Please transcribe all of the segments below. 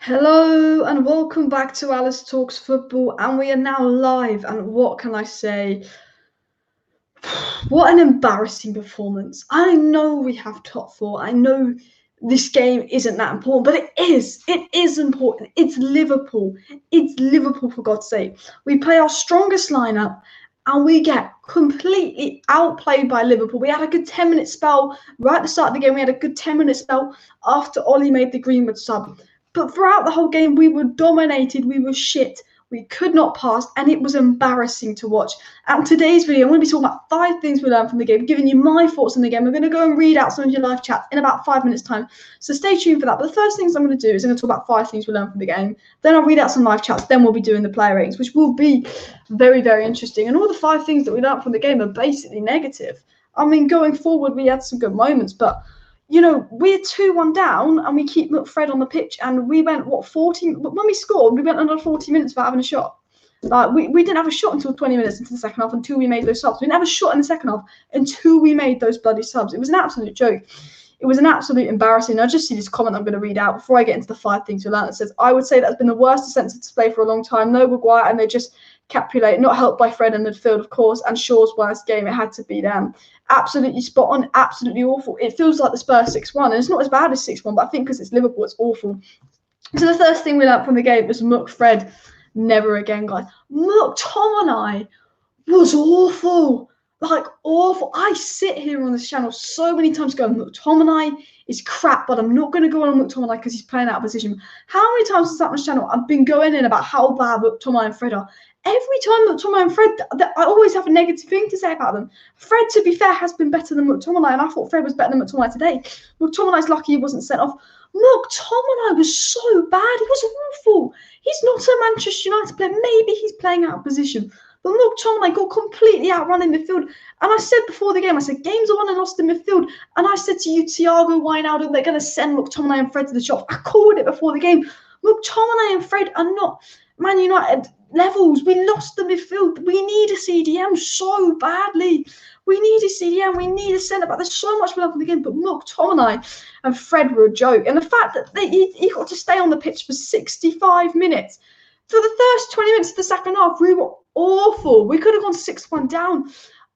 Hello and welcome back to Alice Talks Football, and we are now live. And what can I say? What an embarrassing performance. I know we have top four. I know this game isn't that important, but it is. It is important. It's Liverpool. It's Liverpool, for God's sake. We play our strongest lineup and we get completely outplayed by Liverpool. We had a good 10-minute spell right at the start of the game. We had a good 10-minute spell after Ollie made the Greenwood sub. But throughout the whole game, we were dominated. We were shit. We could not pass, and it was embarrassing to watch. And today's video, I'm going to be talking about 5 things we learned from the game, giving you my thoughts on the game. We're going to go and read out some of your live chats in about 5 minutes' time. So stay tuned for that. But the first things I'm going to do is I'm going to talk about 5 things we learned from the game. Then I'll read out some live chats. Then we'll be doing the player ratings, which will be very, very interesting. And all the 5 things that we learned from the game are basically negative. I mean, going forward, we had some good moments, but we're 2-1 down and we keep McFred on the pitch, and we went, 40? When we scored, we went another 40 minutes without having a shot. We didn't have a shot until 20 minutes into the second half until we made those subs. We didn't have a shot in the second half until we made those bloody subs. It was an absolute joke. It was an absolute embarrassing. I just see this comment I'm going to read out before I get into the 5 things we learned. It says, I would say that's been the worst defensive display for a long time. No Maguire, and they just capitulate, not helped by Fred and midfield, of course, and Shaw's worst game. It had to be them. Absolutely spot on, absolutely awful. It feels like the Spurs 6-1, and it's not as bad as 6-1, but I think because it's Liverpool, it's awful. So the first thing we learned from the game was McFred, never again, guys. McTominay was awful. Like, awful. I sit here on this channel so many times going, McTominay is crap, but I'm not going to go on McTominay because he's playing out of position. How many times since that much channel I've been going in about how bad McTominay and Fred are? Every time McTominay and Fred, I always have a negative thing to say about them. Fred, to be fair, has been better than McTominay, and I thought Fred was better than McTominay today. McTominay's lucky he wasn't sent off. McTominay was so bad. He was awful. He's not a Manchester United player. Maybe he's playing out of position. But McTominay got completely outrun in midfield. And I said before the game, I said, games are won and lost in midfield. And I said to you, Thiago, Wijnaldum, they're going to send McTominay and Fred to the shop. I called it before the game. McTominay and Fred are not Man United levels. We lost the midfield. We need a CDM so badly. We need a CDM. We need a centre-back. There's so much we love in the game. But McTominay and Fred were a joke. And the fact that he got to stay on the pitch for 65 minutes. For the first 20 minutes of the second half, we were awful. We could have gone 6-1 down.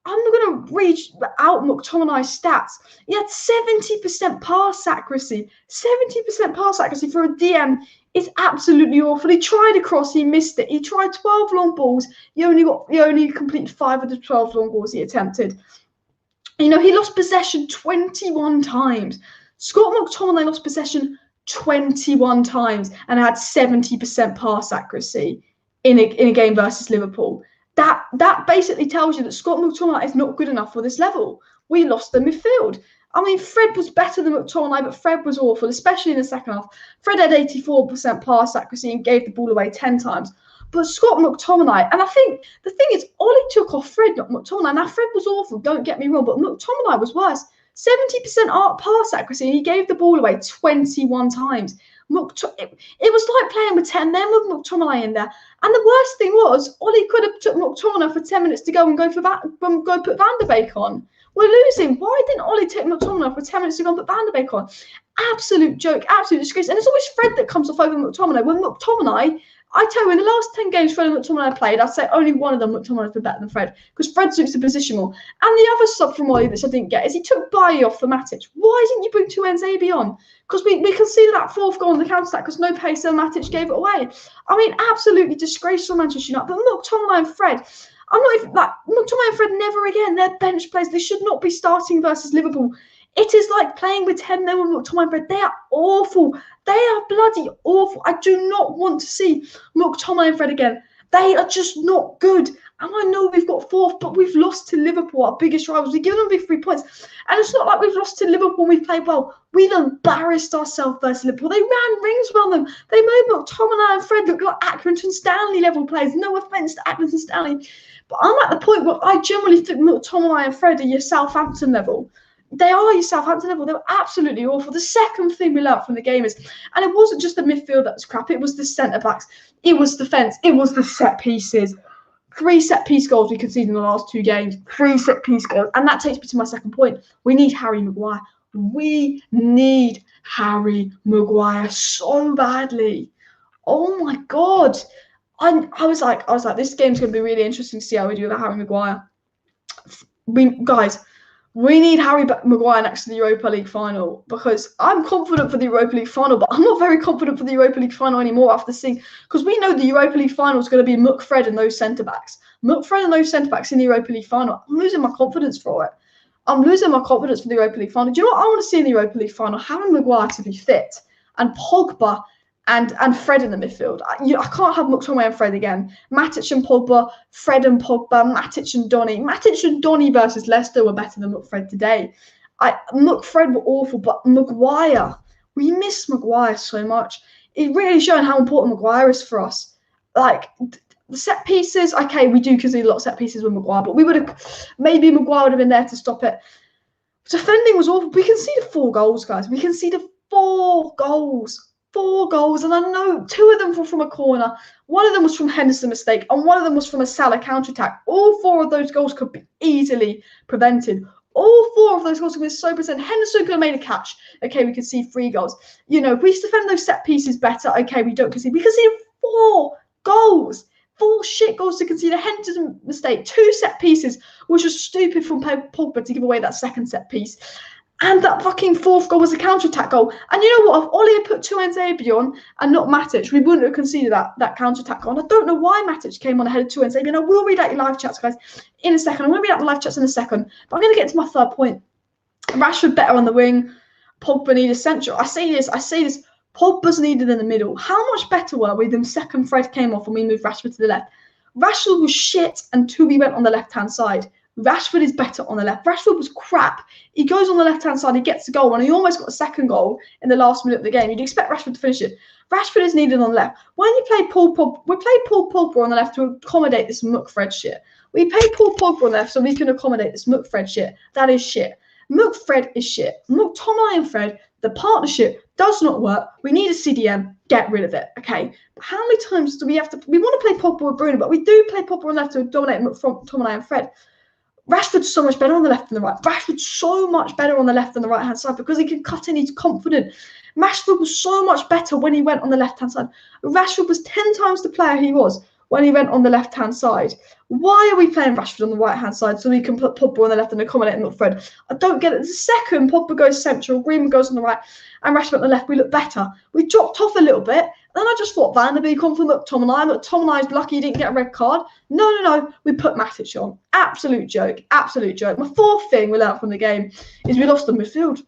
I'm not going to read out McTominay's stats. He had 70% pass accuracy. 70% pass accuracy for a DM is absolutely awful. He tried a cross, he missed it. He tried 12 long balls. He only completed 5 of the 12 long balls he attempted. He lost possession 21 times. Scott McTominay lost possession 21 times and had 70% pass accuracy in a game versus Liverpool. That basically tells you that Scott McTominay is not good enough for this level. We lost the midfield. I mean, Fred was better than McTominay, but Fred was awful, especially in the second half. Fred had 84% pass accuracy and gave the ball away 10 times. But Scott McTominay, and I think the thing is, Ollie took off Fred, not McTominay. Now, Fred was awful, don't get me wrong, but McTominay was worse. 70% pass accuracy, and he gave the ball away 21 times. It was like playing with 10 men with McTominay in there. And the worst thing was, Ollie could have took McTominay for 10 minutes to go and go put Van der Beek on. We're losing. Why didn't Ollie take McTominay for 10 minutes to go and put Van der Beek on? Absolute joke, absolute disgrace. And it's always Fred that comes off over McTominay. When McTominay, I tell you, in the last 10 games Fred and McTominay played, I'd say only one of them McTominay's been better than Fred, because Fred suits the position more. And the other sub from Ollie that I didn't get is he took Bailly off for Matic. Why didn't you bring Tuanzebe on? Because we conceded that 4th goal on the counter-attack because no pace and Matic gave it away. I mean, absolutely disgraceful Manchester United. But McTominay and Fred, I'm not even like McTominay and Fred never again. They're bench players. They should not be starting versus Liverpool. It is like playing with 10 men with McTominay and Fred. They are awful. They are bloody awful. I do not want to see McTominay and Fred again. They are just not good. And I know we've got 4th, but we've lost to Liverpool, our biggest rivals. We've given them big 3 points. And it's not like we've lost to Liverpool and we've played well. We've embarrassed ourselves versus Liverpool. They ran rings around them. They made McTominay and Fred look like Accrington Stanley level players. No offence to Accrington Stanley. But I'm at the point where I generally think McTominay and Fred are your Southampton level. They are your Southampton level. They were absolutely awful. The second thing we learned from the game is, and it wasn't just the midfield that was crap, it was the centre-backs, it was defence, it was the set pieces. 3 set-piece goals we conceded in the last 2 games, 3 set-piece goals. And that takes me to my second point. We need Harry Maguire. We need Harry Maguire so badly. Oh my God. I was like, this game's going to be really interesting to see how we do with Harry Maguire. We need Harry Maguire next to the Europa League final, because I'm confident for the Europa League final, but I'm not very confident for the Europa League final anymore after seeing, because we know the Europa League final is going to be McFred and those centre-backs. McFred and those centre-backs in the Europa League final. I'm losing my confidence for it. I'm losing my confidence for the Europa League final. Do you know what I want to see in the Europa League final? Harry Maguire to be fit, and Pogba and Fred in the midfield. I can't have McTominay and Fred again. Matic and Pogba, Fred and Pogba, Matic and Donny. Matic and Donny versus Leicester were better than McFred today. McFred were awful, but Maguire, we miss Maguire so much. It's really showing how important Maguire is for us. Like, the set pieces, okay, we do concede a lot of set pieces with Maguire, but maybe Maguire would have been there to stop it. Defending was awful. We conceded 4 goals, guys. We conceded 4 goals. 4 goals, and I know 2 of them were from a corner, 1 of them was from Henderson's mistake, and 1 of them was from a Salah counter-attack. All 4 of those goals could be easily prevented. All 4 of those goals could be so percent. Henderson could have made a catch. Okay, we could see 3 goals. You know, if we defend those set pieces better, okay, we don't concede. We conceded 4 goals. 4 shit goals to concede. A Henderson mistake, 2 set pieces, which was stupid from Pogba to give away that second set piece. And that fucking 4th goal was a counter-attack goal. And you know what? If Ollie had put Tuanzebe on and not Matic, we wouldn't have conceded that counter-attack goal. And I don't know why Matic came on ahead of Tuanzebe. And I will read out your live chats, guys, in a second. I'm going to read out the live chats in a second. But I'm going to get to my 3rd point. Rashford better on the wing. Pogba needed central. I say this. Pogba's needed in the middle. How much better were we than second Fred came off and we moved Rashford to the left? Rashford was shit until we went on the left-hand side. Rashford is better on the left. Rashford was crap. He goes on the left-hand side, he gets a goal, and he almost got a second goal in the last minute of the game. You'd expect Rashford to finish it. Rashford is needed on the left. When you play Paul Pogba, we play Paul Pogba on the left to accommodate this McFred shit. We play Paul Pogba on the left so we can accommodate this McFred shit. That is shit. McFred is shit. McTominay and Fred, the partnership does not work. We need a CDM. Get rid of it, okay? But how many times do we have to... We want to play Pogba with Bruno, but we do play Pogba on the left to dominate McTominay and Fred. Rashford's so much better on the left than the right. Rashford's so much better on the left than the right-hand side because he can cut in, he's confident. Rashford was so much better when he went on the left-hand side. Rashford was 10 times the player he was when he went on the left-hand side. Why are we playing Rashford on the right-hand side so we can put Pogba on the left and accommodate McFred? I don't get it. The second Pogba goes central, Greenwood goes on the right, and Rashford on the left, we look better. We dropped off a little bit. Then I just thought Van der Beek on for McTominay. McTominay's lucky he didn't get a red card. No. We put Matic on. Absolute joke. Absolute joke. My 4th thing we learned from the game is we lost the midfield.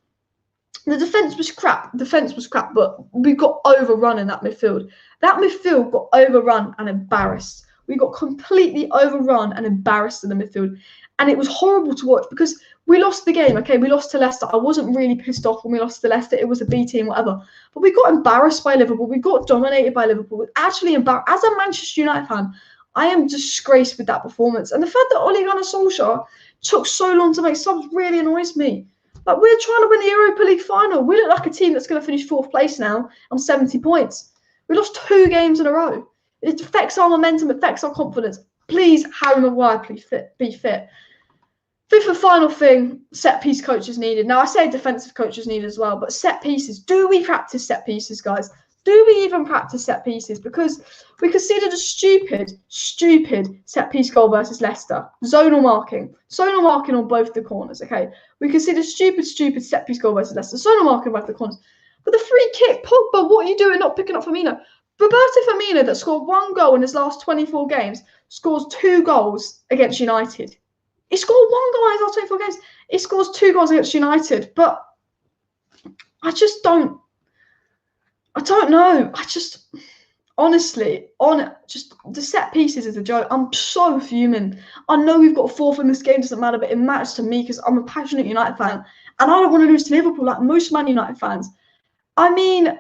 The defence was crap. But we got overrun in that midfield. That midfield got overrun and embarrassed. We got completely overrun and embarrassed in the midfield. And it was horrible to watch because we lost the game, okay? We lost to Leicester. I wasn't really pissed off when we lost to Leicester. It was a B team, whatever. But we got embarrassed by Liverpool. We got dominated by Liverpool. Actually embarrassed. As a Manchester United fan, I am disgraced with that performance. And the fact that Ole Gunnar Solskjaer took so long to make subs really annoys me. Like, we're trying to win the Europa League final. We look like a team that's going to finish 4th place now on 70 points. We lost 2 games in a row. It affects our momentum. It affects our confidence. Please, Harry Maguire, please be fit. 5th and final thing, set piece coaches needed. Now, I say defensive coaches needed as well, but set pieces. Do we practice set pieces, guys? Do we even practice set pieces? Because we conceded a stupid set piece goal versus Leicester. Zonal marking on both the corners, okay? We conceded stupid set piece goal versus Leicester. Zonal marking on both the corners. But the free kick, Pogba, what are you doing not picking up Firmino? Roberto Firmino, that scored 1 goal in his last 24 games, scores 2 goals against United. He scored 1 goal in his last 24 games. He scores 2 goals against United. But I don't know. Honestly, the set pieces is a joke. I'm so fuming. I know we've got 4th in this game, doesn't matter, but it matters to me because I'm a passionate United fan. And I don't want to lose to Liverpool like most Man United fans. I mean,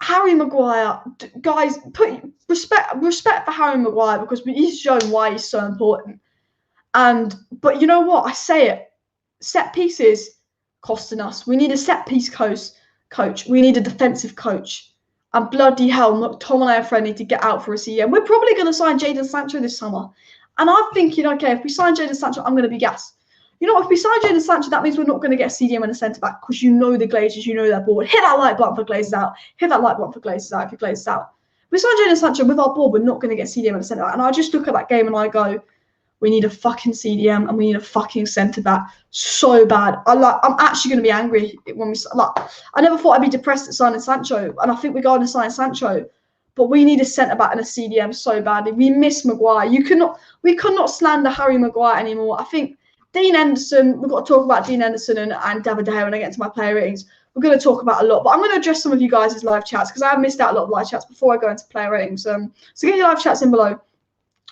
Harry Maguire, guys, put respect for Harry Maguire because he's shown why he's so important. But you know what? I say it. Set pieces costing us. We need a set piece coach. We need a defensive coach. And bloody hell, McTominay and Fred need to get out for a CDM. We're probably going to sign Jadon Sancho this summer. And I'm thinking, okay, if we sign Jadon Sancho, I'm going to be gassed. You know, if we sign Jadon Sancho, that means we're not going to get a CDM and a centre-back because you know the Glazers, you know they're bored. Hit that like button for Glazers out. Hit that like button for Glazers out if you Glazers out. We signed Jadon Sancho with our ball. We're not going to get CDM at the centre back. And I just look at that game and I go, we need a fucking CDM and we need a fucking centre back so bad. I'm actually going to be angry when we I never thought I'd be depressed at signing Sancho, and I think we're going to sign Sancho, but we need a centre back and a CDM so badly. We miss Maguire. We cannot slander Harry Maguire anymore. I think Dean Henderson. We've got to talk about Dean Henderson and David De Gea when I get into my player ratings. We're going to talk about a lot, but I'm going to address some of you guys' live chats because I have missed out a lot of live chats before I go into player ratings. So get your live chats in below.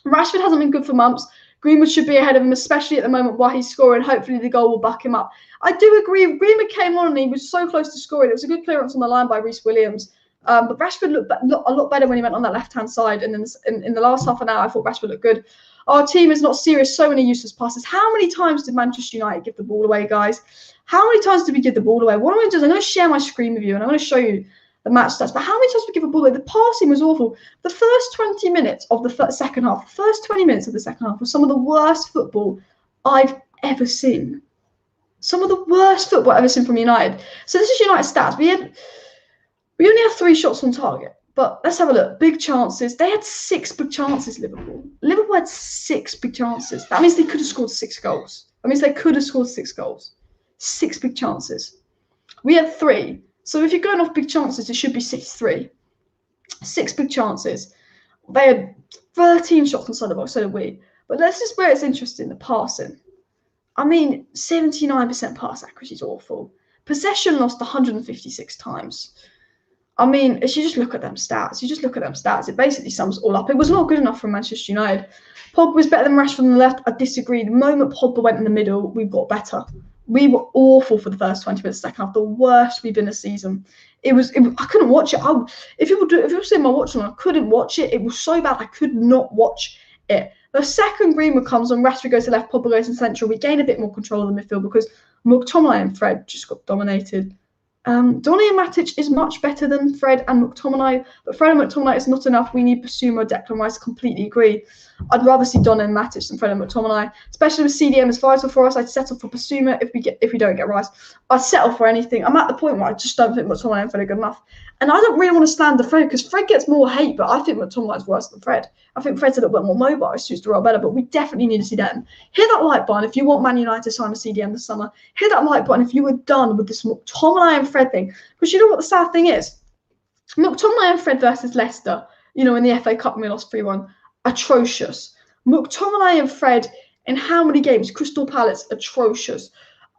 Rashford hasn't been good for months. Greenwood should be ahead of him, especially at the moment while he's scoring. Hopefully the goal will back him up. I do agree. Greenwood came on and he was so close to scoring. It was a good clearance on the line by Reece Williams. But Rashford looked a lot better when he went on that left-hand side. And then in the last half an hour, I thought Rashford looked good. Our team is not serious. So many useless passes. How many times did Manchester United give the ball away, guys? How many times did we give the ball away? What I'm going to do is I'm going to share my screen with you and I'm going to show you the match stats. But how many times did we give the ball away? The passing was awful. The first 20 minutes of the second half, the first 20 minutes of the second half was some of the worst football I've ever seen. Some of the worst football I've ever seen from United. So this is United stats. We only had 3 shots on target. But let's have a look. Big chances. They had 6 big chances, Liverpool. Liverpool had 6 big chances. That means they could have scored 6 goals. That means they could have scored 6 goals. 6 big chances. We had 3. So if you're going off big chances, it should be 6-3. 6 big chances. They had 13 shots inside the box, so did we. But this is where it's interesting, the passing. I mean, 79% pass accuracy is awful. Possession lost 156 times. I mean, if you just look at them stats, it basically sums it all up. It was not good enough for Manchester United. Pogba was better than Rashford on the left. I disagree. The moment Pogba went in the middle, we got better. We were awful for the first 20 minutes of the second half. The worst we've been this season. I couldn't watch it. If you were seeing my watch on, I couldn't watch it. It was so bad. I could not watch it. The second Greenwood comes on, Rashford goes to left, Pogba goes in central. We gain a bit more control of the midfield because McTominay and Fred just got dominated. Donny and Matic is much better than Fred and McTominay, but Fred and McTominay is not enough. We need Basuma, Declan Rice. Completely agree. I'd rather see Donny and Matic than Fred and McTominay, especially with CDM is vital for us. I'd settle for Basuma if we don't get Rice. I'd settle for anything. I'm at the point where I just don't think McTominay and Fred are good enough, and I don't really want to stand the Fred because Fred gets more hate, but I think McTominay is worse than Fred. I think Fred's a little bit more mobile, suits the role better, but we definitely need to see them. Hit that like button if you want Man United to sign a CDM this summer. Hit that like button if you were done with this McTominay and Fred thing. Because you know what the sad thing is? McTominay and Fred versus Leicester, in the FA Cup when we lost 3-1, atrocious. McTominay and Fred in how many games? Crystal Palace, atrocious.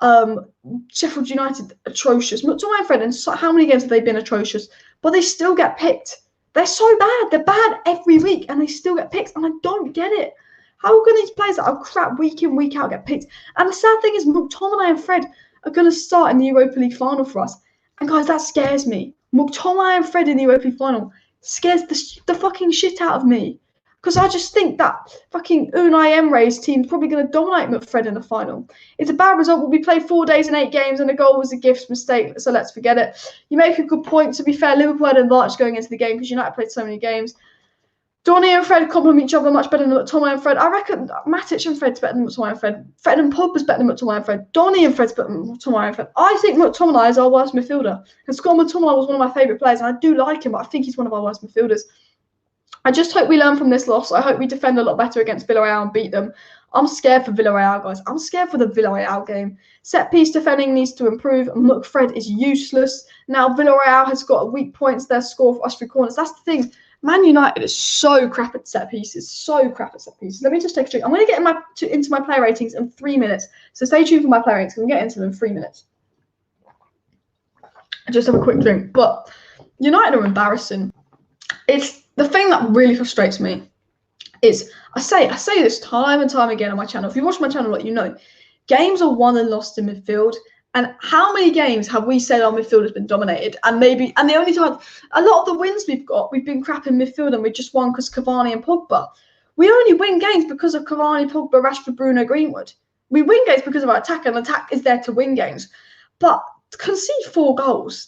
Sheffield United, atrocious. McTominay and Fred, in how many games have they been atrocious? But they still get picked. They're so bad. They're bad every week, and they still get picked. And I don't get it. How can these players that are crap week in, week out get picked? And the sad thing is McTominay and Fred are going to start in the Europa League final for us. And guys, that scares me. McTominay and Fred in the Europa League final scares the fucking shit out of me. Because I just think that fucking Unai Emery's team's probably going to dominate McFred in the final. It's a bad result. We played 4 days and 8 games, and the goal was a gift mistake, so let's forget it. You make a good point. To be fair, Liverpool had an advantage going into the game because United played so many games. Donny and Fred complement each other much better than McTominay and Fred. I reckon Matic and Fred's better than McTominay and Fred. Fred and Pogba's better than McTominay and Fred. Donny and Fred's better than McTominay and Fred. I think McTominay is our worst midfielder. And Scott McTominay was one of my favourite players, and I do like him, but I think he's one of our worst midfielders. I just hope we learn from this loss. I hope we defend a lot better against Villarreal and beat them. I'm scared for Villarreal, guys. I'm scared for the Villarreal game. Set-piece defending needs to improve. McFred is useless. Now Villarreal has got weak points. Their score for us 3 corners. That's the thing. Man United is so crap at set pieces. Let me just take a drink. I'm going to get into my player ratings in 3 minutes. So stay tuned for my player ratings. I'm going to get into them in 3 minutes. I just have a quick drink. But United are embarrassing. It's the thing that really frustrates me is I say this time and time again on my channel. If you watch my channel, you know, games are won and lost in midfield. And how many games have we said our midfield has been dominated? And the only time, a lot of the wins we've been crap in midfield, and we just won because Cavani and Pogba. We only win games because of Cavani, Pogba, Rashford, Bruno, Greenwood. We win games because of our attack, and attack is there to win games. But to concede 4 goals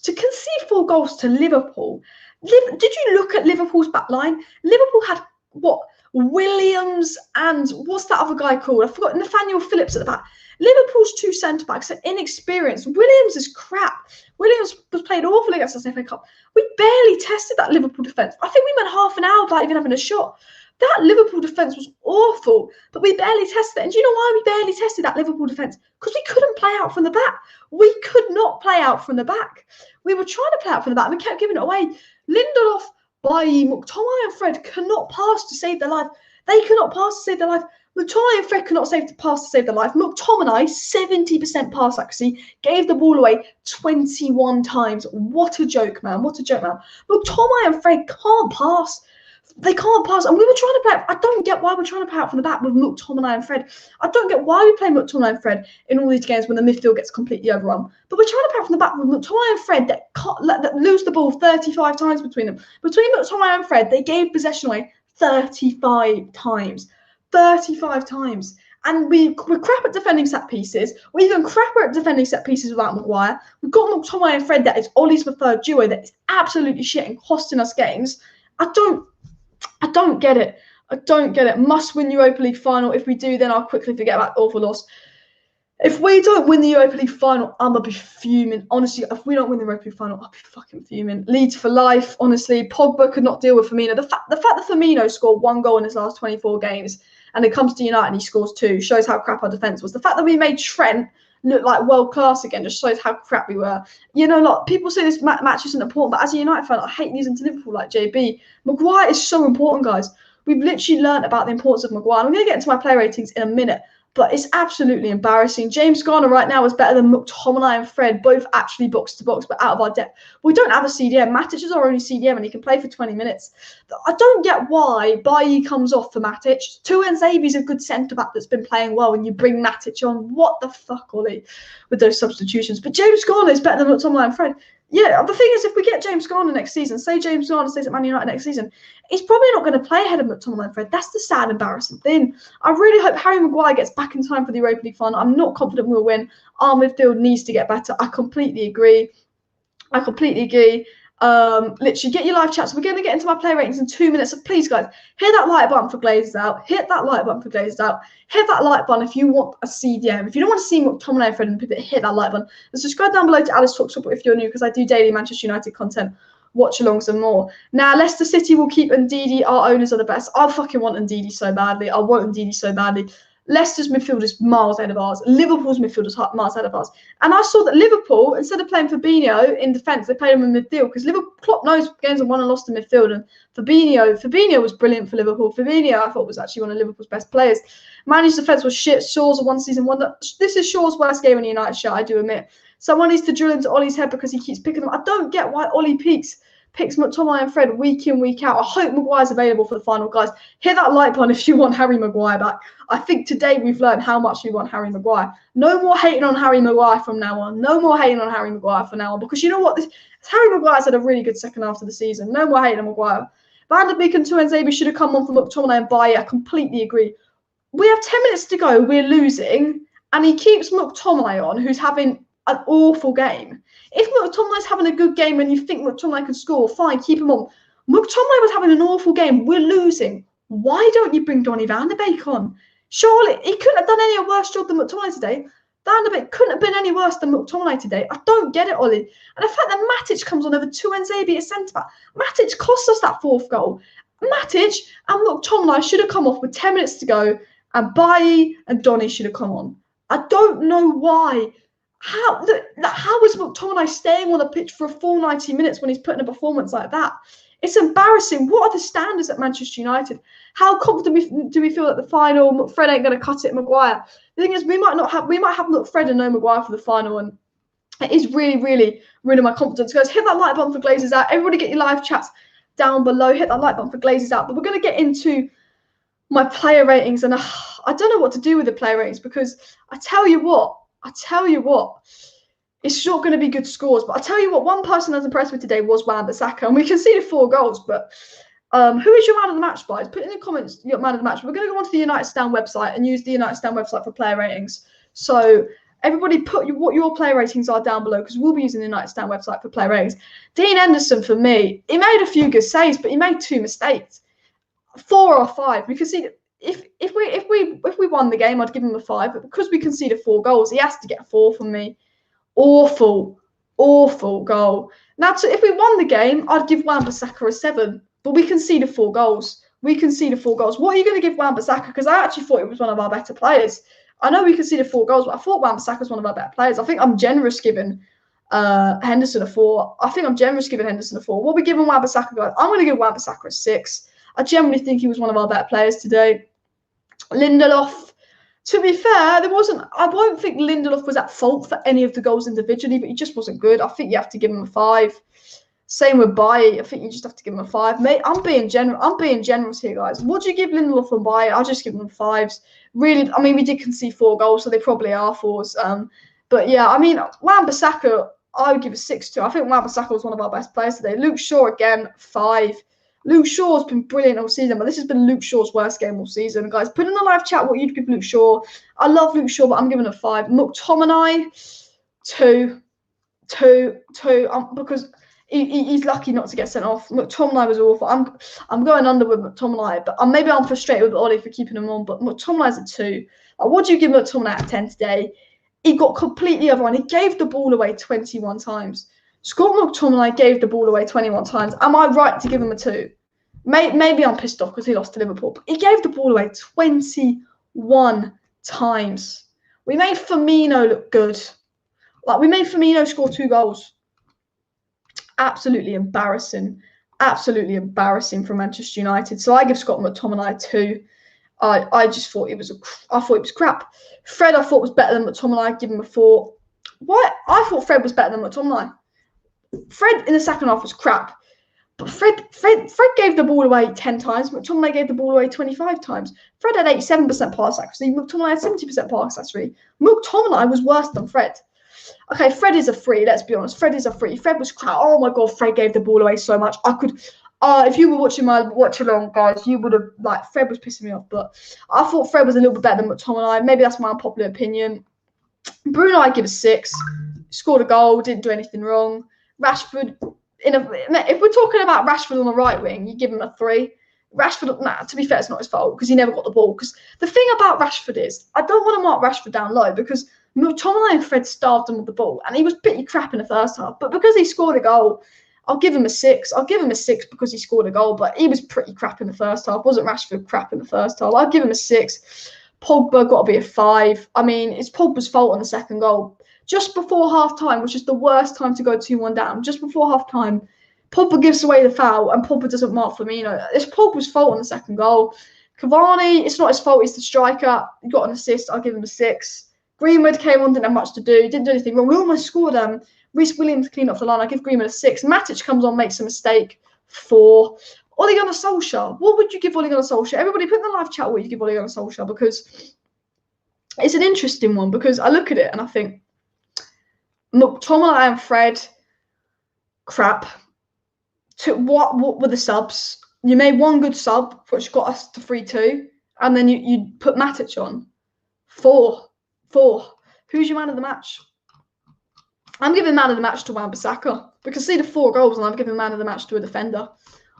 to Liverpool. Did you look at Liverpool's back line? Liverpool had, Williams and what's that other guy called? I forgot. Nathaniel Phillips at the back. Liverpool's two centre-backs are inexperienced. Williams is crap. Williams was played awful against us in the FA Cup. We barely tested that Liverpool defence. I think we went half an hour without even having a shot. That Liverpool defence was awful, but we barely tested it. And do you know why we barely tested that Liverpool defence? Because we couldn't play out from the back. We could not play out from the back. We were trying to play out from the back and we kept giving it away. Lindelof, Bailly, McTominay and Fred cannot pass to save their life. They cannot pass to save their life. McTominay and Fred cannot pass to save their life. McTominay, 70% pass accuracy, gave the ball away 21 times. What a joke, man. What a joke, man. McTominay and Fred can't pass. They can't pass. And we were trying to play. I don't get why we're trying to play out from the back with McTominay and Fred. I don't get why we play McTominay and Fred in all these games when the midfield gets completely overrun. But we're trying to play out from the back with McTominay and Fred that lose the ball 35 times between them. Between McTominay and Fred, they gave possession away 35 times. 35 times. And we're crap at defending set pieces. We're even crapper at defending set pieces without Maguire. We've got McTominay and Fred that is Ollie's preferred duo that is absolutely shit and costing us games. I don't get it. I don't get it. Must win Europa League final. If we do, then I'll quickly forget about awful loss. If we don't win the Europa League final, I'm going to be fuming. Honestly, if we don't win the Europa League final, I'll be fucking fuming. Leeds for life, honestly. Pogba could not deal with Firmino. The fact that Firmino scored 1 goal in his last 24 games and it comes to United and he scores 2 shows how crap our defence was. The fact that we made Trent look like world class again just shows how crap we were. You know, like people say this match isn't important, but as a United fan, I hate losing to Liverpool like JB. Maguire is so important, guys. We've literally learned about the importance of Maguire. I'm going to get into my play ratings in a minute, but it's absolutely embarrassing. James Garner right now is better than McTominay and Fred, both actually box to box, but out of our depth. We don't have a CDM. Matic is our only CDM, and he can play for 20 minutes. I don't get why Bailly comes off for Matic. Tuanzebe's a good centre-back that's been playing well, and you bring Matic on. What the fuck, Ollie, with those substitutions? But James Garner is better than McTominay and Fred. Yeah, the thing is, if we get James Garner next season, say James Garner stays at Man United next season, he's probably not going to play ahead of McTominay and Fred. That's the sad, embarrassing thing. I really hope Harry Maguire gets back in time for the Europa League final. I'm not confident we'll win. Our midfield needs to get better. I completely agree. Literally, get your live chats. We're going to get into my play ratings in 2 minutes. So please, guys, hit that like button for Glazers Out. Hit that like button for Glazers Out. Hit that like button if you want a CDM. If you don't want to see McTominay and Fred and pivot, hit that like button. And subscribe down below to Alice Talks Football if you're new, because I do daily Manchester United content, watch-alongs and more. Now, Leicester City will keep Ndidi. Our owners are the best. I fucking want Ndidi so badly. I want Ndidi so badly. Leicester's midfield is miles ahead of ours. Liverpool's midfield is miles ahead of ours. And I saw that Liverpool, instead of playing Fabinho in defence, they played him in midfield because Klopp knows games are won and lost in midfield. And Fabinho was brilliant for Liverpool. Fabinho, I thought, was actually one of Liverpool's best players. Managed defence was shit. Shaw's a one-season wonder. This is Shaw's worst game in the United shirt, I do admit. Someone needs to drill into Ollie's head because he keeps picking them. I don't get why Ollie picks McTominay and Fred week in, week out. I hope Maguire's available for the final, guys. Hit that like button if you want Harry Maguire back. I think today we've learned how much we want Harry Maguire. No more hating on Harry Maguire from now on. No more hating on Harry Maguire from now on. Because you know what? Harry Maguire's had a really good second half of the season. No more hating on Maguire. Van der Beek and Tuanzebe should have come on for McTominay and Bailly. I completely agree. We have 10 minutes to go. We're losing. And he keeps McTominay on, who's having an awful game. If McTominay's having a good game and you think McTominay can score, fine, keep him on. McTominay was having an awful game. We're losing. Why don't you bring Donny van der Beek on? Surely he couldn't have done any worse job than McTominay today. Van der Beek couldn't have been any worse than McTominay today. I don't get it, Ollie. And the fact that Matic comes on over Tuanzebe at centre-back. Matic cost us that 4th goal. Matic and McTominay should have come off with 10 minutes to go, and Bailly and Donny should have come on. I don't know why. How is McTominay staying on the pitch for a full 90 minutes when he's putting a performance like that? It's embarrassing. What are the standards at Manchester United? How confident do we feel at the final? McFred ain't going to cut it, Maguire. The thing is, we might have McFred and no Maguire for the final, and it is really, really ruining my confidence. Guys, hit that like button for Glazers Out. Everybody get your live chats down below. Hit that like button for Glazers Out. But we're going to get into my player ratings, and I don't know what to do with the player ratings, because I tell you what, it's not going to be good scores. But I tell you what, one person that's impressed me today was Wan-Bissaka, and we conceded 4 goals. But who is your man of the match, guys? Put in the comments your man of the match. We're going to go onto the United Stand website and use the United Stand website for player ratings. So everybody put what your player ratings are down below, because we'll be using the United Stand website for player ratings. Dean Henderson, for me, he made a few good saves, but he made 2 mistakes. 4 or 5. We conceded. If we won the game, I'd give him a 5. But because we conceded 4 goals, he has to get a 4 from me. Awful goal. Now, if we won the game, I'd give Wan-Bissaka a 7. But we conceded 4 goals. What are you going to give Wan-Bissaka? Because I actually thought he was one of our better players. I know we conceded 4 goals, but I thought Wan-Bissaka was one of our better players. I think I'm generous giving Henderson a 4. What are we giving Wan-Bissaka, guys? I'm going to give Wan-Bissaka a 6. I generally think he was one of our better players today. Lindelof, to be fair, I don't think Lindelof was at fault for any of the goals individually, but he just wasn't good. I think you have to give him a 5. Same with Bailly. I think you just have to give him a 5. Mate, I'm being generous here, guys. What do you give Lindelof and Bailly? I'll just give them 5s. Really, I mean, we did concede 4 goals, so they probably are 4s. But yeah, I mean, Wan-Bissaka, I would give a 6 to. I think Wan-Bissaka was one of our best players today. Luke Shaw, again, 5. Luke Shaw's been brilliant all season, but this has been Luke Shaw's worst game all season. Guys, put in the live chat what you'd give Luke Shaw. I love Luke Shaw, but I'm giving a 5. McTominay, 2. Because he's lucky not to get sent off. McTominay was awful. I'm going under with McTominay, but maybe I'm frustrated with Ollie for keeping him on, but McTominay's a 2. What do you give McTominay out of 10 today? He got completely overrun. He gave the ball away 21 times. Scott McTominay gave the ball away 21 times. Am I right to give him a 2? Maybe I'm pissed off because he lost to Liverpool. But he gave the ball away 21 times. We made Firmino look good. We made Firmino score 2 goals. Absolutely embarrassing. Absolutely embarrassing for Manchester United. So I give Scott McTominay a 2. I just thought it was crap. Fred, I thought was better than McTominay. I'd give him a 4. What? I thought Fred was better than McTominay. Fred in the second half was crap. But Fred gave the ball away 10 times. McTominay gave the ball away 25 times. Fred had 87% pass accuracy. McTominay had 70% pass accuracy. McTominay was worse than Fred. Okay, Fred is a 3. Let's be honest. Fred is a 3. Fred was crap. Oh my god, Fred gave the ball away so much. If you were watching my watch along, guys, you would have Fred was pissing me off. But I thought Fred was a little bit better than McTominay. Maybe that's my unpopular opinion. Bruno, I give a 6. Scored a goal, didn't do anything wrong. Rashford, if we're talking about Rashford on the right wing, you give him a 3. Rashford, to be fair, it's not his fault because he never got the ball. Because the thing about Rashford is, I don't want to mark Rashford down low because McTominay and Fred starved him with the ball, and he was pretty crap in the first half. But because he scored a goal, I'll give him a 6. I'll give him a 6 because he scored a goal, but he was pretty crap in the first half. Wasn't Rashford crap in the first half? I'll give him a 6. Pogba got to be a 5. I mean, it's Pogba's fault on the second goal. Just before half-time, which is the worst time to go 2-1 down, just before half-time, Pogba gives away the foul and Pogba doesn't mark Firmino. It's Pogba's fault on the second goal. Cavani, it's not his fault. He's the striker. He got an assist. I'll give him a 6. Greenwood came on, didn't have much to do. Didn't do anything wrong. We almost scored Reece Williams cleaned off the line. I give Greenwood a 6. Matic comes on, makes a mistake. 4. Ole Gunnar Solskjaer. What would you give Ole Gunnar Solskjaer? Everybody put in the live chat what you give Ole Gunnar Solskjaer, because it's an interesting one, because I look at it and I think McTominay and Fred, crap. What were the subs? You made one good sub, which got us to 3-2, and then you put Matic on. 4. Who's your man of the match? I'm giving man of the match to Wan-Bissaka because see the 4 goals, and I'm giving man of the match to a defender.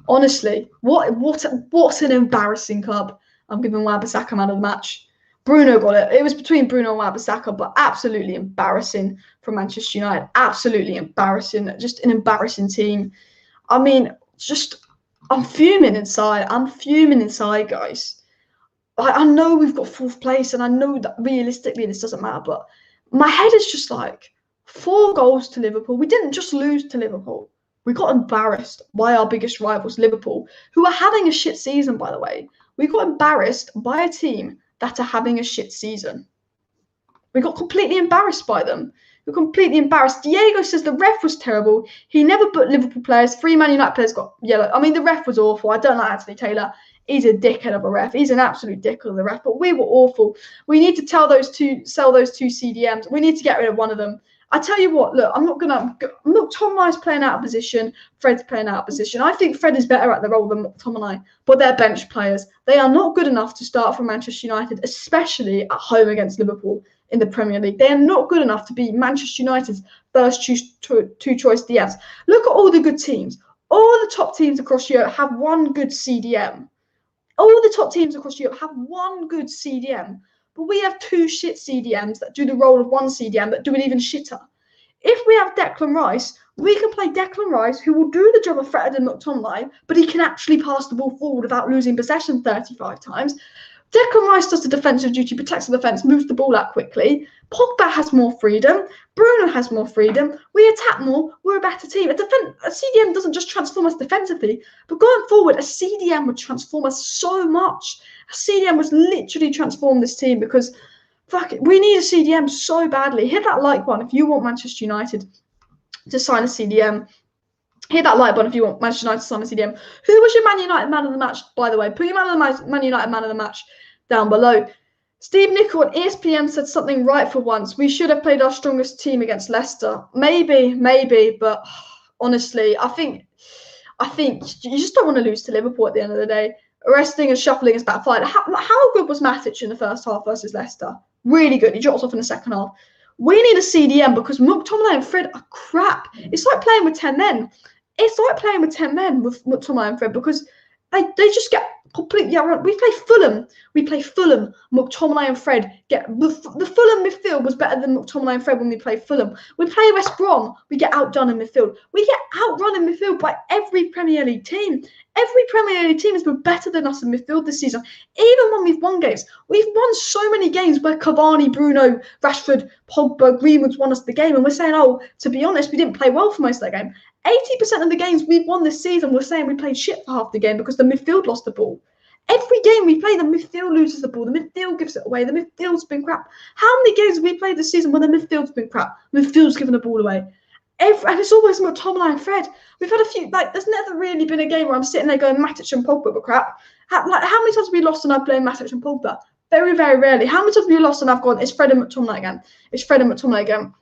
Honestly, what an embarrassing club. I'm giving Wan-Bissaka man of the match. Bruno got it. It was between Bruno and Wan-Bissaka, but absolutely embarrassing from Manchester United. Absolutely embarrassing. Just an embarrassing team. I mean, I'm fuming inside. Guys. I know we've got 4th place, and I know that realistically this doesn't matter, but my head is just like 4 goals to Liverpool. We didn't just lose to Liverpool. We got embarrassed by our biggest rivals, Liverpool, who are having a shit season, by the way. We got embarrassed by a team that are having a shit season. We got completely embarrassed by them. We're completely embarrassed. Diego says the ref was terrible. He never put Liverpool players. 3 Man United players got yellow. I mean, the ref was awful. I don't like Anthony Taylor. He's a dickhead of a ref. He's an absolute dickhead of the ref. But we were awful. We need to sell those two CDMs. We need to get rid of one of them. I tell you what, look, I'm not going to... McTominay's playing out of position. Fred's playing out of position. I think Fred is better at the role than McTominay, but they're bench players. They are not good enough to start for Manchester United, especially at home against Liverpool in the Premier League. They are not good enough to be Manchester United's first two-choice DMs. Look at all the good teams. All the top teams across Europe have one good CDM. all the top teams across Europe have one good CDM, but we have 2 shit CDMs that do the role of one CDM that do it even shitter. If we have Declan Rice, we can play Declan Rice, who will do the job of Fred and McTominay, but he can actually pass the ball forward without losing possession 35 times. Declan Rice does the defensive duty, protects the defence, moves the ball out quickly. Pogba has more freedom. Bruno has more freedom. We attack more. We're a better team. A CDM doesn't just transform us defensively, but going forward, a CDM would transform us so much. A CDM would literally transform this team because, fuck it, we need a CDM so badly. Hit that like button if you want Manchester United to sign a CDM. Hit that like button if you want Manchester United to sign a CDM. Who was your Man United man of the match, by the way? Put your Man United man of the match down below. Steve Nicol on ESPN said something right for once. We should have played our strongest team against Leicester. Maybe, but honestly, I think you just don't want to lose to Liverpool at the end of the day. Arresting and shuffling is backfired. How good was Matic in the first half versus Leicester? Really good. He drops off in the second half. We need a CDM because McTominay and Fred are crap. It's like playing with 10 men. It's like playing with 10 men with McTominay and Fred because they just get completely outrun. We play Fulham. McTominay and Fred get the Fulham midfield was better than McTominay and Fred when we play Fulham. We play West Brom. We get outdone in midfield. We get outrun in midfield by every Premier League team. Every Premier League team has been better than us in midfield this season. Even when we've won games, we've won so many games where Cavani, Bruno, Rashford, Pogba, Greenwood's won us the game, and we're saying, oh, to be honest, we didn't play well for most of that game. 80% of the games we've won this season, we're saying we played shit for half the game because the midfield lost the ball. Every game we play, the midfield loses the ball. The midfield gives it away. The midfield's been crap. How many games have we played this season where the midfield's been crap? The midfield's given the ball away. And it's always McTominay and Fred. We've had a few, there's never really been a game where I'm sitting there going, Matic and Pogba were crap. How many times have we lost and I've blamed Matic and Pogba? Very, very rarely. How many times have we lost and I've gone, it's Fred and McTominay again?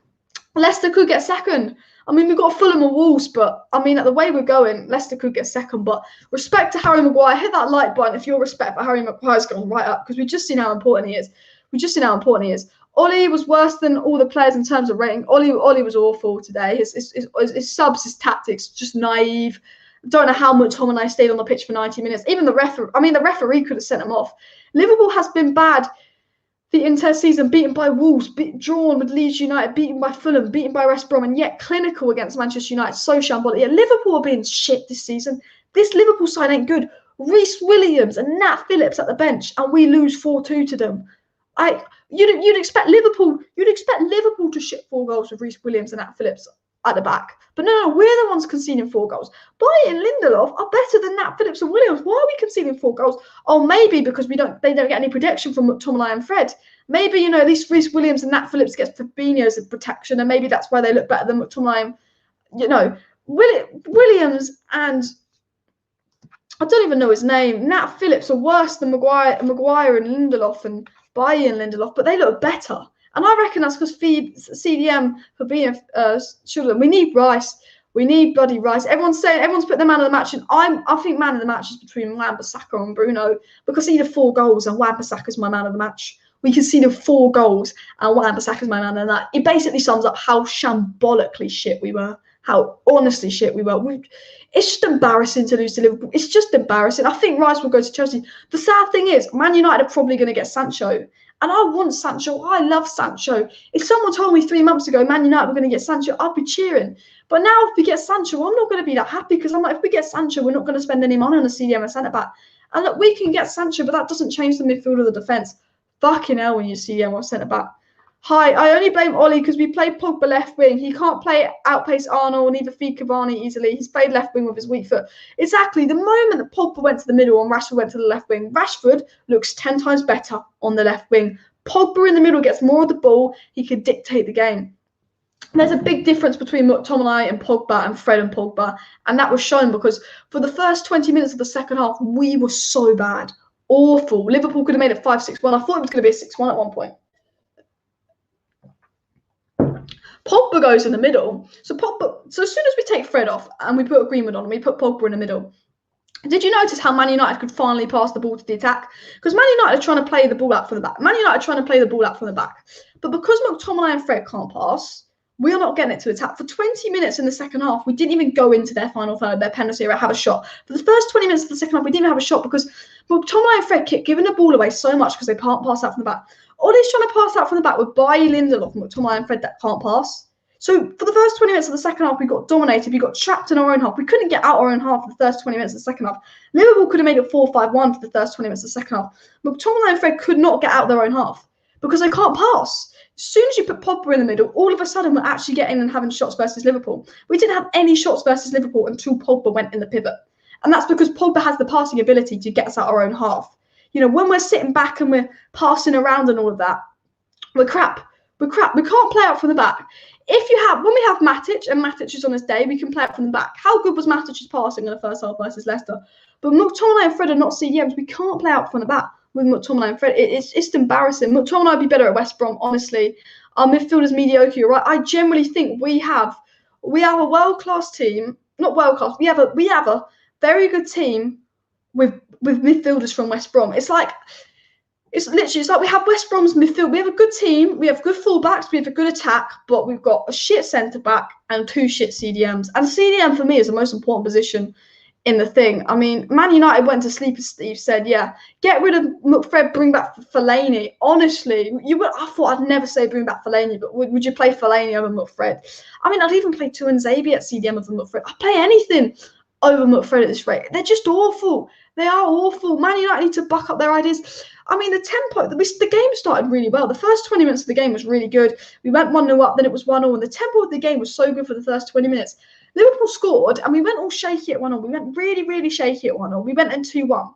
Leicester could get second. I mean, we've got Fulham and Wolves, but I mean, at the way we're going, Leicester could get second. But respect to Harry Maguire. Hit that like button if your respect for Harry Maguire's gone right up because we've just seen how important he is. Ollie was worse than all the players in terms of rating. Ollie was awful today. His subs, his tactics, just naive. Don't know how much McTominay stayed on the pitch for 90 minutes. Even the referee could have sent him off. Liverpool has been bad the entire season, beaten by Wolves, drawn with Leeds United, beaten by Fulham, beaten by West Brom, and yet clinical against Manchester United. So shambolic. Yeah, Liverpool are being shit this season. This Liverpool side ain't good. Reece Williams and Nat Phillips at the bench, and we lose 4-2 to them. You'd expect Liverpool to ship 4 goals with Reece Williams and Nat Phillips at the back. But no, we're the ones conceding 4 goals. Bailly and Lindelof are better than Nat Phillips and Williams. Why are we conceding 4 goals? Oh, maybe because they don't get any protection from McTominay and Fred. Maybe, at least Reece Williams and Nat Phillips gets Fabinho as a protection, and maybe that's why they look better than McTominay and, Williams and I don't even know his name. Nat Phillips are worse than Maguire and Lindelof and Bailly and Lindelof, but they look better. And I reckon that's because CDM for being children. We need Rice. We need bloody Rice. Everyone's put their man of the match in. I think man of the match is between Wan-Bissaka and Bruno because he conceded 4 goals and Wan-Bissaka's my man of the match. We conceded 4 goals and Wan-Bissaka's my man of the match. It basically sums up how shambolically shit we were. How honestly shit we were. It's just embarrassing to lose to Liverpool. It's just embarrassing. I think Rice will go to Chelsea. The sad thing is, Man United are probably going to get Sancho. And I want Sancho. I love Sancho. If someone told me 3 months ago Man United were going to get Sancho, I'd be cheering. But now if we get Sancho, I'm not going to be that happy because I'm like, if we get Sancho, we're not going to spend any money on a CDM and centre-back. And look, we can get Sancho, but that doesn't change the midfield or the defence. Fucking hell when you CDM or centre-back. Hi, I only blame Ollie because we played Pogba left wing. He can't outpace Arnold, neither feed Cavani easily. He's played left wing with his weak foot. Exactly. The moment that Pogba went to the middle and Rashford went to the left wing, Rashford looks 10 times better on the left wing. Pogba in the middle gets more of the ball. He could dictate the game. There's a big difference between McTominay and Pogba and Fred and Pogba. And that was shown because for the first 20 minutes of the second half, we were so bad. Awful. Liverpool could have made it 5-6-1. I thought it was going to be a 6-1 at one point. Pogba goes in the middle. So as soon as we take Fred off and we put Greenwood on and we put Pogba in the middle, did you notice how Man United could finally pass the ball to the attack? Because Man United are trying to play the ball out from the back. But because McTominay and Fred can't pass, we're not getting it to attack. For 20 minutes in the second half, we didn't even go into their final third, their penalty area, have a shot. For the first 20 minutes of the second half, we didn't even have a shot because McTominay and Fred keep giving the ball away so much because they can't pass out from the back. Ollie's trying to pass out from the back with Bailly, Lindelof, McTominay and Fred that can't pass. So for the first 20 minutes of the second half, we got dominated. We got trapped in our own half. We couldn't get out our own half for the first 20 minutes of the second half. Liverpool could have made it 4-5-1 for the first 20 minutes of the second half. McTominay and Fred could not get out of their own half because they can't pass. As soon as you put Pogba in the middle, all of a sudden we're actually getting and having shots versus Liverpool. We didn't have any shots versus Liverpool until Pogba went in the pivot. And that's because Pogba has the passing ability to get us out our own half. You know, when we're sitting back and we're passing around and all of that, we're crap. We're crap. We can't play out from the back. When we have Matic and Matic is on his day, we can play out from the back. How good was Matic's passing in the first half versus Leicester? But McTominay and Fred are not CDMs. We can't play out from the back with McTominay and Fred. It's just embarrassing. McTominay would be better at West Brom, honestly. Our midfield is mediocre. You're right. I generally think we have a world-class team. Not world-class. We have a very good team with midfielders from West Brom. It's like we have West Brom's midfield. We have a good team. We have good fullbacks. We have a good attack, but we've got a shit centre back and 2 shit CDMs. And CDM for me is the most important position in the thing. I mean, Man United went to sleep, as Steve said. Yeah, get rid of McFred, bring back Fellaini. Honestly, I thought I'd never say bring back Fellaini, but would you play Fellaini over McFred? I mean, I'd even play Tuanzebe at CDM over McFred. I'd play anything over McFred at this rate. They're just awful. They are awful. Man United need to buck up their ideas. I mean, the tempo, the game started really well. The first 20 minutes of the game was really good. We went 1-0 up, then it was 1-0, and the tempo of the game was so good for the first 20 minutes. Liverpool scored, and we went all shaky at 1-0. We went really, really shaky at 1-0. We went in 2-1.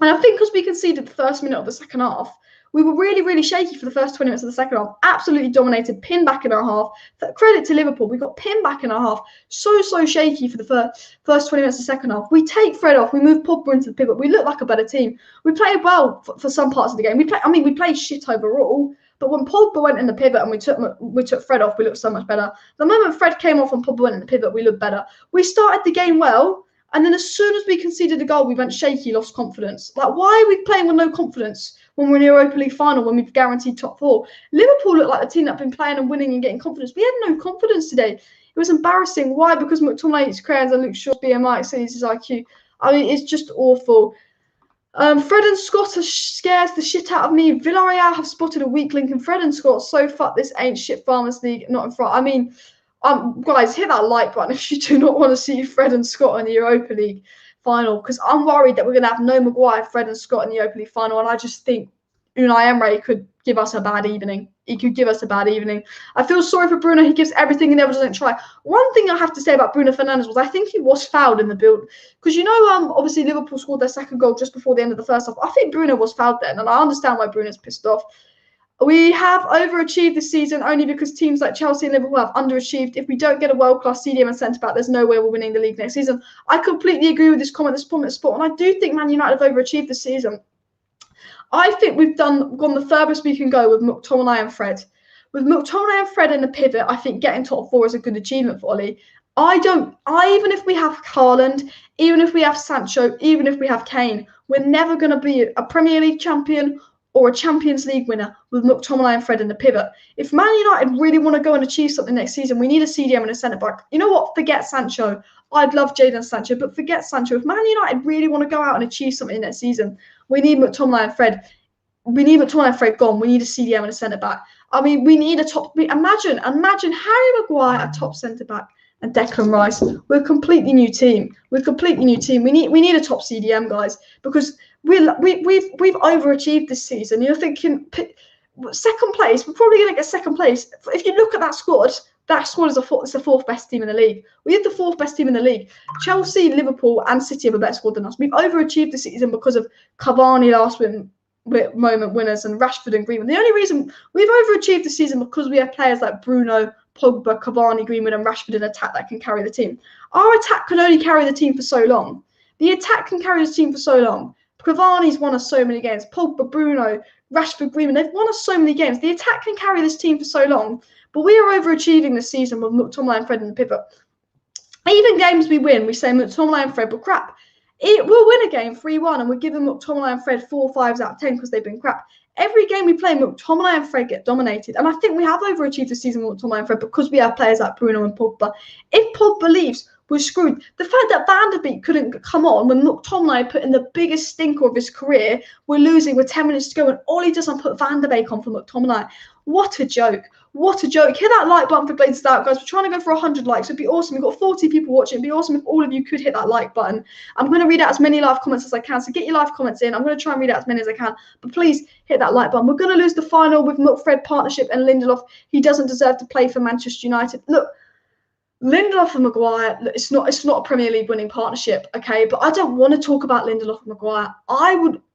And I think because we conceded the first minute of the second half, we were really, really shaky for the first 20 minutes of the second half. Absolutely dominated, pinned back in our half. Credit to Liverpool. We got pinned back in our half. So shaky for the first 20 minutes of the second half. We take Fred off. We move Pogba into the pivot. We look like a better team. We played well for some parts of the game. We played shit overall. But when Pogba went in the pivot and we took Fred off, we looked so much better. The moment Fred came off and Pogba went in the pivot, we looked better. We started the game well. And then as soon as we conceded a goal, we went shaky, lost confidence. Like, why are we playing with no confidence when we're in the Europa League final, when we've guaranteed top 4? Liverpool looked like the team that have been playing and winning and getting confidence. We had no confidence today. It was embarrassing. Why? Because McTominay's crayons and Luke Shaw's BMI exceeds his IQ. I mean, it's just awful. Fred and Scott scares the shit out of me. Villarreal have spotted a weak link, and Fred and Scott, so fuck this ain't shit Farmers League, not in front. I mean, guys, hit that like button if you do not want to see Fred and Scott in the Europa League final, because I'm worried that we're going to have no Maguire, Fred and Scott in the Europa League final, and I just think Unai Emery could give us a bad evening. He could give us a bad evening. I feel sorry for Bruno. He gives everything and never doesn't try. One thing I have to say about Bruno Fernandes was I think he was fouled in the build, because obviously Liverpool scored their second goal just before the end of the first half. I think Bruno was fouled then, and I understand why Bruno's pissed off. We have overachieved this season only because teams like Chelsea and Liverpool have underachieved. If we don't get a world-class CDM and centre-back, there's no way we're winning the league next season. I completely agree with this comment, this point at spot, and I do think Man United have overachieved this season. I think we've gone the furthest we can go with McTominay and Fred. With McTominay and Fred in the pivot, I think getting top 4 is a good achievement for Ollie. Even if we have Haaland, even if we have Sancho, even if we have Kane, we're never going to be a Premier League champion or a Champions League winner with McTominay and Fred in the pivot. If Man United really want to go and achieve something next season, we need a CDM and a centre-back. You know what? Forget Sancho. I'd love Jadon Sancho, but forget Sancho. If Man United really want to go out and achieve something next season, we need McTominay and Fred. We need McTominay and Fred gone. We need a CDM and a centre-back. I mean, we need a top... Imagine Harry Maguire, a top centre-back, and Declan Rice. We're a completely new team. We need a top CDM, guys, because we've overachieved this season. You're thinking second place. We're probably going to get second place. If you look at that squad is the 4th best team in the league. We have the 4th best team in the league. Chelsea, Liverpool, and City have a better squad than us. We've overachieved this season because of Cavani last moment winners and Rashford and Greenwood. The only reason we've overachieved this season because we have players like Bruno, Pogba, Cavani, Greenwood, and Rashford in attack that can carry the team. Our attack can only carry the team for so long. The attack can carry the team for so long. Cavani's won us so many games. Pogba, Bruno, Rashford, Greenwood, they've won us so many games. The attack can carry this team for so long. But we are overachieving this season with McTominay and Fred in the pivot. Even games we win, we say McTominay and Fred were crap. We'll win a game 3-1 and we're giving McTominay and Fred 4 5s out of 10 because they've been crap. Every game we play, McTominay and Fred get dominated. And I think we have overachieved this season with McTominay and Fred because we have players like Bruno and Pogba. If Pogba leaves, we're screwed. The fact that Van der Beek couldn't come on when McTominay put in the biggest stinker of his career, we're losing with 10 minutes to go, and all he does is put Van der Beek on for McTominay. What a joke. What a joke. Hit that like button for Blades Out, guys. We're trying to go for 100 likes. It'd be awesome. We've got 40 people watching. It'd be awesome if all of you could hit that like button. I'm going to read out as many live comments as I can. So get your live comments in. I'm going to try and read out as many as I can. But please hit that like button. We're going to lose the final with McFred partnership and Lindelof. He doesn't deserve to play for Manchester United. Look, Lindelof and Maguire, it's not a Premier League winning partnership, okay? But I don't want to talk about Lindelof and Maguire.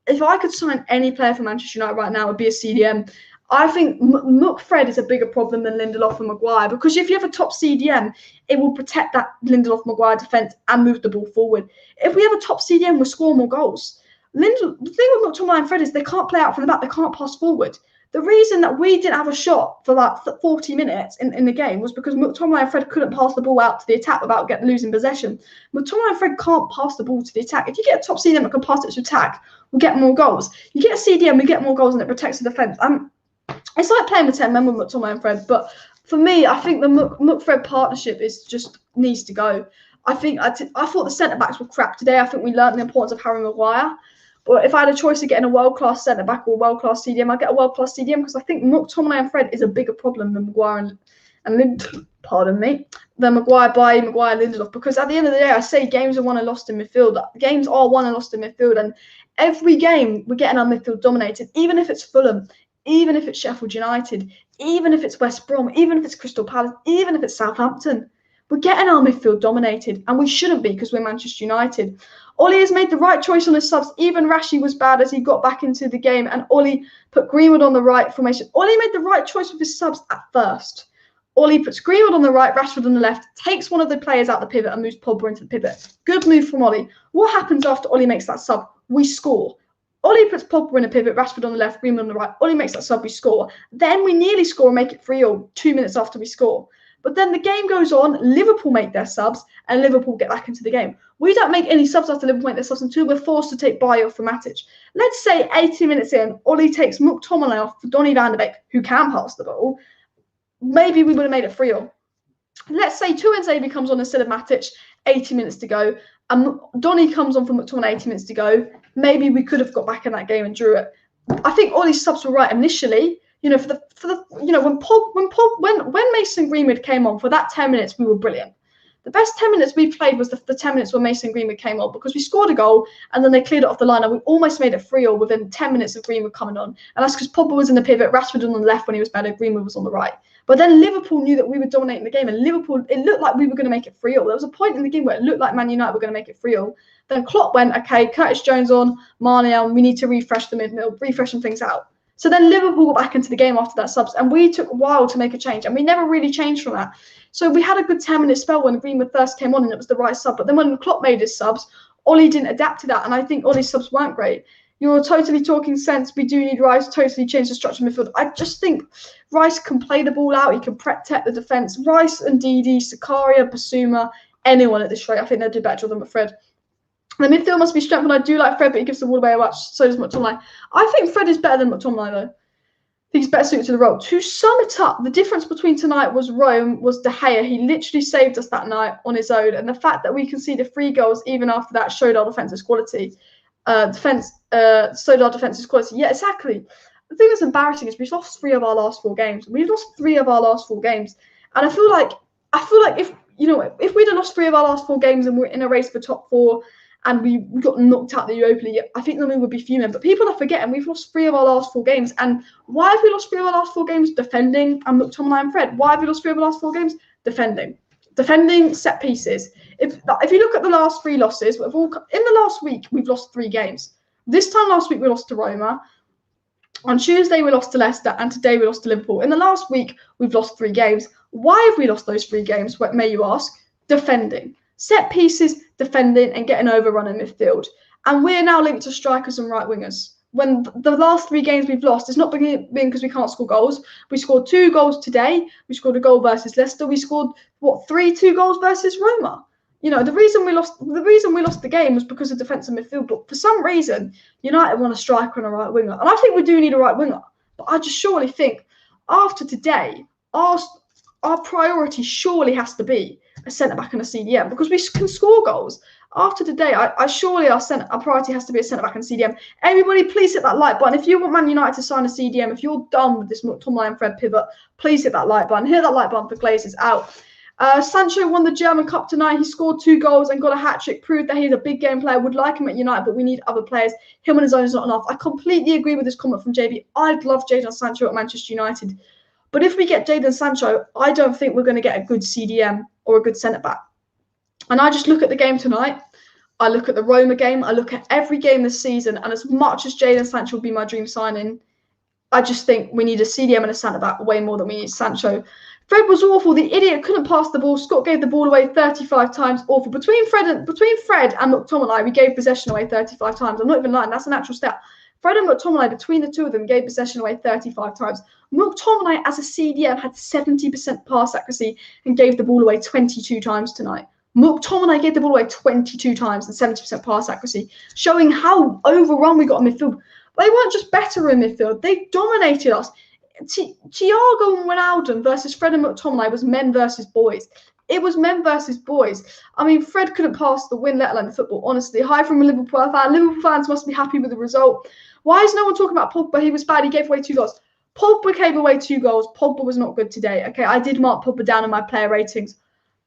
If I could sign any player for Manchester United right now, it would be a CDM. I think McFred is a bigger problem than Lindelof and Maguire, because if you have a top CDM, it will protect that Lindelof-Maguire defence and move the ball forward. If we have a top CDM, we'll score more goals. The thing with McTominay and Fred is they can't play out from the back. They can't pass forward. The reason that we didn't have a shot for about 40 minutes in the game was because McTominay and Fred couldn't pass the ball out to the attack without losing possession. McTominay and Fred can't pass the ball to the attack. If you get a top CDM that can pass it to attack, we'll get more goals. You get a CDM, we get more goals, and it protects the defence. It's like playing with 10 men with McTominay and Fred, but for me, I think the McFred partnership needs to go. I thought the centre-backs were crap today. I think we learned the importance of Harry Maguire. But if I had a choice of getting a world-class centre-back or a world-class CDM, I'd get a world-class CDM, because I think McTominay and Fred is a bigger problem than Maguire and Lindelof, Maguire, Lindelof. Because at the end of the day, I say games are won and lost in midfield. Games are won and lost in midfield. And every game, we're getting our midfield dominated, even if it's Fulham, even if it's Sheffield United, even if it's West Brom, even if it's Crystal Palace, even if it's Southampton. We're getting our midfield dominated, and we shouldn't be, because we're Manchester United. Ollie has made the right choice on his subs. Even Rashi was bad as he got back into the game, and Ollie put Greenwood on the right formation. Ollie made the right choice with his subs at first. Ollie puts Greenwood on the right, Rashford on the left, takes one of the players out the pivot and moves Pogba into the pivot. Good move from Ollie. What happens after Ollie makes that sub? We score. Ollie puts Pogba in a pivot, Rashford on the left, Greenwood on the right. Ollie makes that sub, we score. Then we nearly score and make it 3-0 2 minutes after we score. But then the game goes on, Liverpool make their subs, and Liverpool get back into the game. We don't make any subs after Liverpool make their subs until we're forced to take Bayer off for Matic. Let's say 80 minutes in, Ollie takes McTominay off for Donny van de Beek, who can pass the ball. Maybe we would have made it 3-0. Let's say Tuanzebe comes on instead of Matic, 80 minutes to go, and Donny comes on for McTominay, 80 minutes to go. Maybe we could have got back in that game and drew it. I think Ollie's subs were right initially. You know, when Mason Greenwood came on for that 10 minutes, we were brilliant. The best 10 minutes we played was the 10 minutes when Mason Greenwood came on, because we scored a goal and then they cleared it off the line and we almost made it 3-0 within 10 minutes of Greenwood coming on. And that's because Pogba was in the pivot, Rashford on the left when he was better, Greenwood was on the right. But then Liverpool knew that we were dominating the game, and Liverpool, it looked like we were going to make it 3-0. There was a point in the game where it looked like Man United were going to make it 3-0. Then Klopp went, okay, Curtis Jones on, Mane, we need to refresh the midfield, refresh some things out. So then Liverpool got back into the game after that subs, and we took a while to make a change, and we never really changed from that. So we had a good 10-minute spell when Greenwood first came on, and it was the right sub. But then when Klopp made his subs, Ollie didn't adapt to that, and I think Ollie's subs weren't great. You're totally talking sense. We do need Rice, totally change the structure of midfield. I just think Rice can play the ball out. He can protect the defence. Rice and Didi, Sakaria, Basuma, anyone at this rate, I think they'd do better than McFred. The midfield must be strengthened. I do like Fred, but he gives the ball away a lot. So does McTominay. I think Fred is better than McTominay, though. I think he's better suited to the role. To sum it up, the difference between tonight was Rome, was De Gea. He literally saved us that night on his own. And the fact that we conceded 3 goals even after that showed our defensive quality. Showed our defensive quality. Yeah, exactly. The thing that's embarrassing is we've lost 3 of our last 4 games. We've lost 3 of our last 4 games. And I feel like if we'd have lost 3 of our last 4 games and we're in a race for top 4, and we got knocked out the Europa League, I think then we would be fuming. But people are forgetting we've lost 3 of our last 4 games. And why have we lost 3 of our last 4 games? Defending and McTominay and Fred. Why have we lost 3 of our last 4 games? Defending set pieces. If you look at the last 3 losses, in the last week, we've lost 3 games. This time last week, we lost to Roma. On Tuesday, we lost to Leicester. And today, we lost to Liverpool. In the last week, we've lost 3 games. Why have we lost those 3 games, may you ask? Defending. Set pieces, defending, and getting overrun in midfield. And we're now linked to strikers and right wingers. When the last 3 games we've lost, it's not been because we can't score goals. We scored 2 goals today. We scored a goal versus Leicester. We scored 2 goals versus Roma. You know, the reason we lost the game was because of defensive midfield. But for some reason, United want a striker and a right winger. And I think we do need a right winger. But I just surely think after today, our priority surely has to be a centre-back and a CDM because we can score goals. After today, I surely our priority has to be a centre-back and CDM. Everybody, please hit that like button. If you want Man United to sign a CDM, if you're done with this McTominay and Fred pivot, please hit that like button. Hit that like button for Glazers out. Sancho won the German Cup tonight. He scored 2 goals and got a hat-trick, proved that he's a big game player. Would like him at United, but we need other players. Him on his own is not enough. I completely agree with this comment from JB. I'd love Jadon Sancho at Manchester United. But if we get Jadon Sancho, I don't think we're going to get a good CDM or a good centre-back. And I just look at the game tonight. I look at the Roma game. I look at every game this season. And as much as Jadon Sancho would be my dream signing, I just think we need a CDM and a centre-back way more than we need Sancho. Fred was awful. The idiot couldn't pass the ball. Scott gave the ball away 35 times. Awful. Between Fred and McTominay, we gave possession away 35 times. I'm not even lying. That's an actual stat. Fred and McTominay, between the two of them, gave possession away 35 times. McTominay, as a CDM, had 70% pass accuracy and gave the ball away 22 times tonight. McTominay gave the ball away 22 times and 70% pass accuracy, showing how overrun we got in midfield. They weren't just better in midfield. They dominated us. Thiago and Wijnaldum versus Fred and McTominay was men versus boys. It was men versus boys. I mean, Fred couldn't pass the win, let alone the football, honestly. Hi from a Liverpool fan. Liverpool fans must be happy with the result. Why is no one talking about Pogba? He was bad. He gave away 2 goals. Pogba gave away 2 goals. Pogba was not good today. Okay, I did mark Pogba down in my player ratings.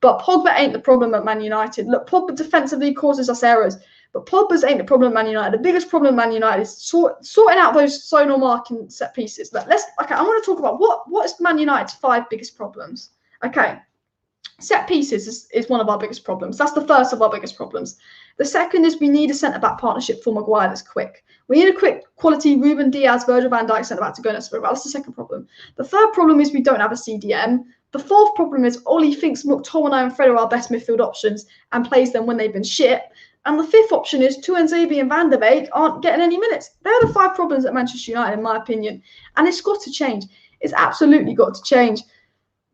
But Pogba ain't the problem at Man United. Look, Pogba defensively causes us errors. But Pogba's ain't the problem at Man United. The biggest problem at Man United is sorting out those zonal marking set pieces. I want to talk about what is Man United's 5 biggest problems. Okay, set pieces is one of our biggest problems. That's the first of our biggest problems. The second is we need a centre-back partnership for Maguire that's quick. We need a quick quality Ruben Diaz, Virgil van Dijk centre-back to go next for. That's the second problem. The third problem is we don't have a CDM. The fourth problem is Ollie thinks McTominay and Fred are our best midfield options and plays them when they've been shit. And the fifth option is Tuanzebe and Van der Beek aren't getting any minutes. They're the 5 problems at Manchester United, in my opinion. And it's got to change. It's absolutely got to change.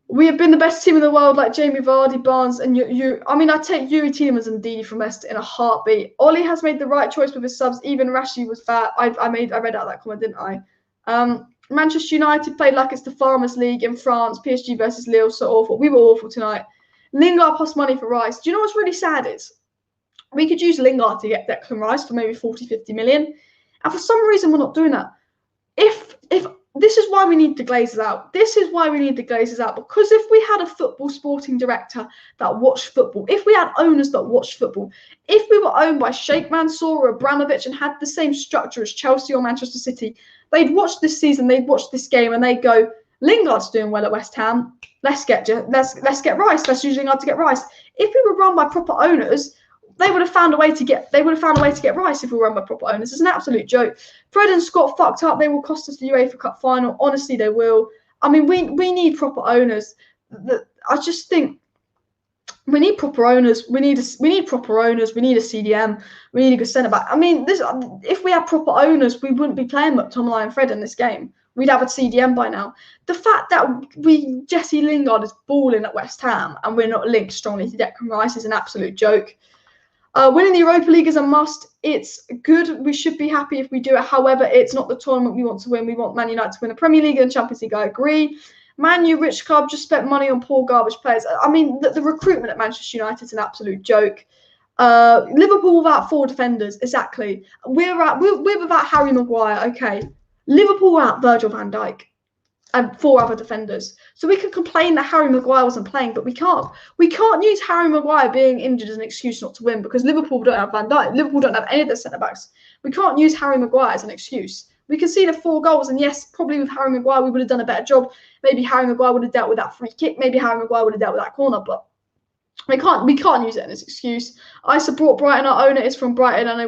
We have been the best team in the world, like Jamie Vardy, Barnes, and I take Yuri Tielemans and Didi from Leicester in a heartbeat. Ollie has made the right choice with his subs. Even Rashi was bad. I read out that comment, didn't I? Manchester United played like it's the Farmers League in France. PSG versus Lille, so awful. We were awful tonight. Lingard plus money for Rice. Do you know what's really sad is? We could use Lingard to get Declan Rice for maybe 40, 50 million. And for some reason, we're not doing that. If this is why we need the Glazers out. This is why we need the Glazers out. Because if we had a football sporting director that watched football, if we had owners that watched football, if we were owned by Sheikh Mansour or Abramovich and had the same structure as Chelsea or Manchester City, they'd watch this season, they'd watch this game, and they'd go, Lingard's doing well at West Ham. Let's get Rice. Let's use Lingard to get Rice. If we were run by proper owners, they would have found a way to get Rice if we were run by proper owners. It's an absolute joke. Fred and Scott fucked up. They will cost us the UEFA Cup final. Honestly, they will. I mean, we need proper owners. I just think we need proper owners. We need proper owners. We need a CDM. We need a good centre back. I mean, if we had proper owners, we wouldn't be playing McTominay and Fred in this game. We'd have a CDM by now. The fact that Jesse Lingard is balling at West Ham and we're not linked strongly to Declan Rice is an absolute joke. Winning the Europa League is a must. It's good. We should be happy if we do it. However, it's not the tournament we want to win. We want Man United to win the Premier League and Champions League. I agree. Man U, rich club, just spent money on poor garbage players. I mean, the recruitment at Manchester United is an absolute joke. Liverpool without 4 defenders. Exactly. We're without Harry Maguire. Okay. Liverpool without Virgil van Dijk and 4 other defenders. So we can complain that Harry Maguire wasn't playing, but we can't. We can't use Harry Maguire being injured as an excuse not to win because Liverpool don't have Van Dijk. Liverpool don't have any of their centre-backs. We can't use Harry Maguire as an excuse. We conceded 4 goals, and yes, probably with Harry Maguire, we would have done a better job. Maybe Harry Maguire would have dealt with that free kick. Maybe Harry Maguire would have dealt with that corner, but we can't use it as an excuse. I support Brighton. Our owner is from Brighton, and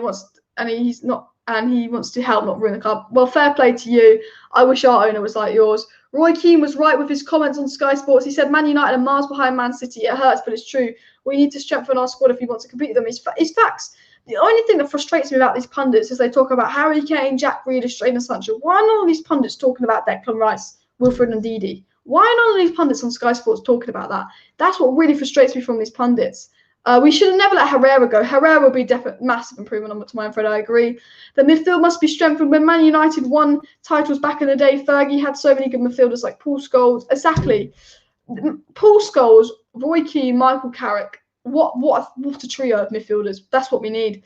he wants to help, not ruin the club. Well, fair play to you. I wish our owner was like yours. Roy Keane was right with his comments on Sky Sports. He said, Man United are miles behind Man City. It hurts, but it's true. We need to strengthen our squad if we want to compete with them. It's facts. The only thing that frustrates me about these pundits is they talk about Harry Kane, Jack Grealish, Jadon Sancho. Why are none of these pundits talking about Declan Rice, Wilfred and Didi? Why are none of these pundits on Sky Sports talking about that? That's what really frustrates me from these pundits. We should have never let Herrera go. Herrera will be definitely massive improvement on McTominay and Fred. I agree. The midfield must be strengthened. When Man United won titles back in the day, Fergie had so many good midfielders like Paul Scholes. Exactly. Paul Scholes Roy Keane, Michael Carrick. What a trio of midfielders. That's what we need.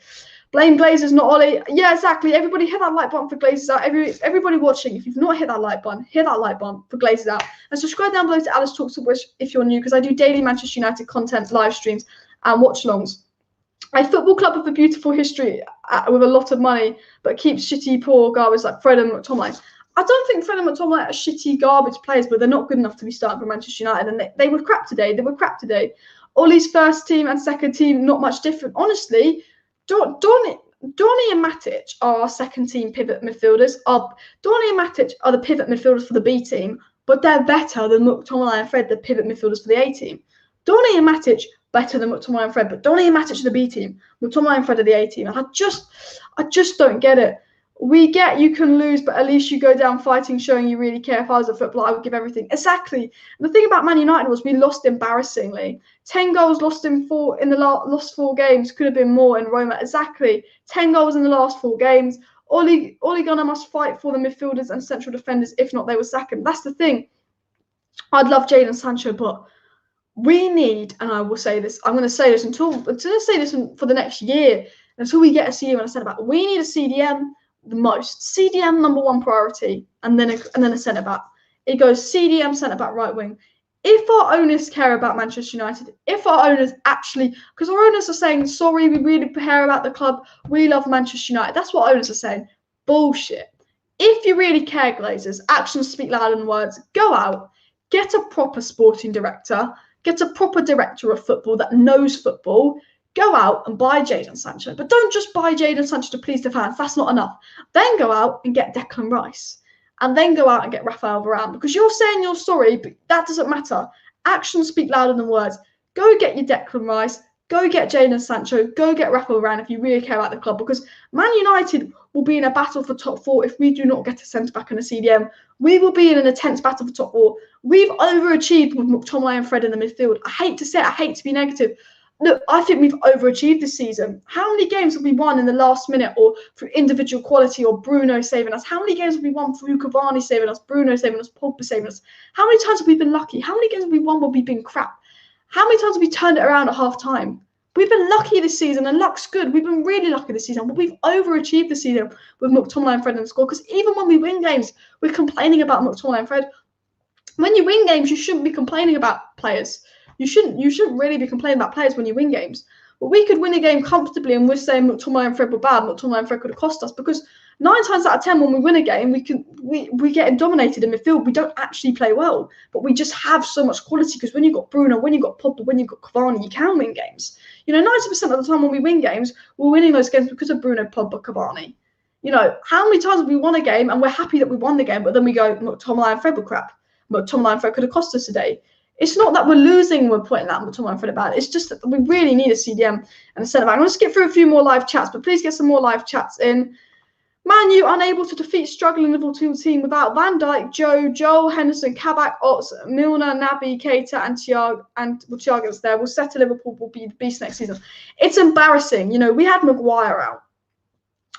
Blame Glazers, not Ollie. Yeah, exactly. Everybody hit that like button for Glazers out. Everybody watching, if you've not hit that like button, hit that like button for Glazers out. And subscribe down below to Alice Talks if you're new, because I do daily Manchester United content, live streams, and watch-alongs. A football club with a beautiful history with a lot of money, but keeps shitty, poor garbage like Fred and McTominay. I don't think Fred and McTominay are shitty garbage players, but they're not good enough to be starting for Manchester United. And they were crap today. Ollie's first team and second team, not much different. Honestly, Donny and Matic are our second team pivot midfielders. Donny and Matic are the pivot midfielders for the B team, but they're better than McTominay and Fred, the pivot midfielders for the A team. Donny and Matic better than McTominay and Fred, but Donny and Matic are the B team. McTominay and Fred are the A team. And I just don't get it. We get you can lose, but at least you go down fighting, showing you really care. If I was a footballer, I would give everything. Exactly. And the thing about Man United was we lost embarrassingly. 10 goals lost in the last 4 games. Could have been more in Roma. Exactly. 10 goals in the last 4 games. Ole Gunnar must fight for the midfielders and central defenders. If not, they will sack him. That's the thing. I'd love Jadon Sancho, but we need, and I will say this, I'm going to say this until say this for the next year, until we get a CDM and a centre back. We need a CDM the most. CDM #1 priority, and then a centre back. It goes CDM, centre back, right wing. If our owners care about Manchester United, if our owners actually, because our owners are saying, sorry, we really care about the club, we love Manchester United. That's what owners are saying. Bullshit. If you really care, Glazers, actions speak louder than words. Go out, get a proper sporting director, get a proper director of football that knows football. Go out and buy Jadon Sancho. But don't just buy Jadon Sancho to please the fans. That's not enough. Then go out and get Declan Rice. And then go out and get Rafael Varane. Because you're saying you're sorry, but that doesn't matter. Actions speak louder than words. Go get your Declan Rice. Go get Jadon Sancho. Go get Rafael Varane if you really care about the club. Because Man United will be in a battle for top 4 if we do not get a centre-back and a CDM. We will be in an intense battle for top 4. We've overachieved with McTominay and Fred in the midfield. I hate to say it. I hate to be negative. Look, I think we've overachieved this season. How many games have we won in the last minute or through individual quality or Bruno saving us? How many games have we won through Cavani saving us, Bruno saving us, Pogba saving us? How many times have we been lucky? How many games have we won where we've been crap? How many times have we turned it around at half time? We've been lucky this season, and luck's good. We've been really lucky this season, but we've overachieved this season with McTominay and Fred in the score. Because even when we win games, we're complaining about McTominay and Fred. When you win games, you shouldn't be complaining about players. You shouldn't really be complaining about players when you win games. But we could win a game comfortably, and we're saying McTominay and Fred were bad. McTominay and Fred could have cost us, because 9 times out of 10 when we win a game, we get dominated in midfield. We don't actually play well, but we just have so much quality. Because when you've got Bruno, when you've got Pogba, when you've got Cavani, you can win games. 90% of the time when we win games, we're winning those games because of Bruno, Pogba, Cavani. How many times have we won a game and we're happy that we won the game, but then we go, McTominay and Fred were crap. McTominay and Fred could have cost us today. It's not that we're losing, we're pointing that McTominay and Fred about. It's just that we really need a CDM and a centre back. I'm going to skip through a few more live chats, but please get some more live chats in. Man U unable to defeat struggling Liverpool team without Van Dijk, Joel, Henderson, Kabak, Ots, Milner, Naby, Keita, and Thiago's there. We'll settle Liverpool will be the beast next season. It's embarrassing. We had Maguire out.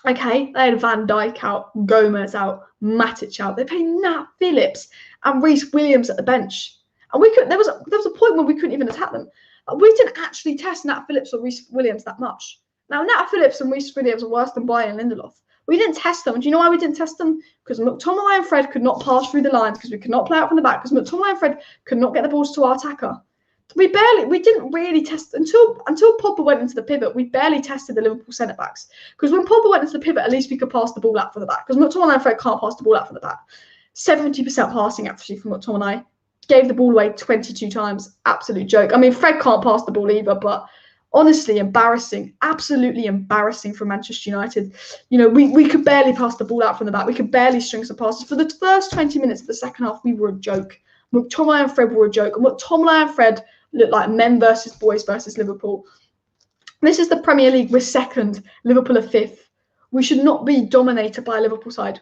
Okay, they had Van Dijk out, Gomez out, Matic out. They played Nat Phillips and Reece Williams at the bench. And there was a point where we couldn't even attack them. We didn't actually test Nat Phillips or Reece Williams that much. Now, Nat Phillips and Reece Williams are worse than Bayern and Lindelof. We didn't test them. And do you know why we didn't test them? Because McTominay and Fred could not pass through the lines, because we could not play out from the back, because McTominay and Fred could not get the balls to our attacker. We didn't really test until Pogba went into the pivot. We barely tested the Liverpool centre backs, because when Pogba went into the pivot, at least we could pass the ball out from the back. Because McTominay and Fred can't pass the ball out from the back. 70% passing accuracy from McTominay. Gave the ball away 22 times. Absolute joke. I mean, Fred can't pass the ball either, but honestly, embarrassing. Absolutely embarrassing for Manchester United. We could barely pass the ball out from the back. We could barely string some passes. For the first 20 minutes of the second half, we were a joke. McTominay and Fred were a joke. And McTominay and Fred looked like men versus boys versus Liverpool. This is the Premier League. We're second. Liverpool are 5th. We should not be dominated by a Liverpool side.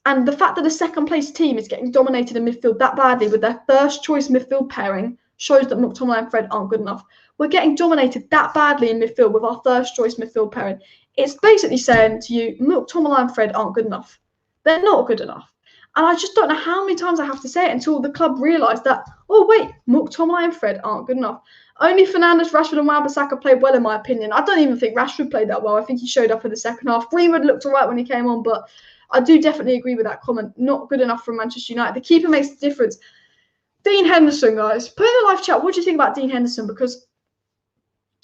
And the fact that the second place team is getting dominated in midfield that badly with their first choice midfield pairing shows that McTominay and Fred aren't good enough. We're getting dominated that badly in midfield with our first choice midfield pairing. It's basically saying to you, McTominay and Fred aren't good enough. They're not good enough. And I just don't know how many times I have to say it until the club realise that, oh, wait, McTominay and Fred aren't good enough. Only Fernandes, Rashford and Wan-Bissaka played well, in my opinion. I don't even think Rashford played that well. I think he showed up in the second half. Greenwood looked all right when he came on, but I do definitely agree with that comment. Not good enough for Manchester United. The keeper makes the difference. Dean Henderson, guys. Put in the live chat, what do you think about Dean Henderson? Because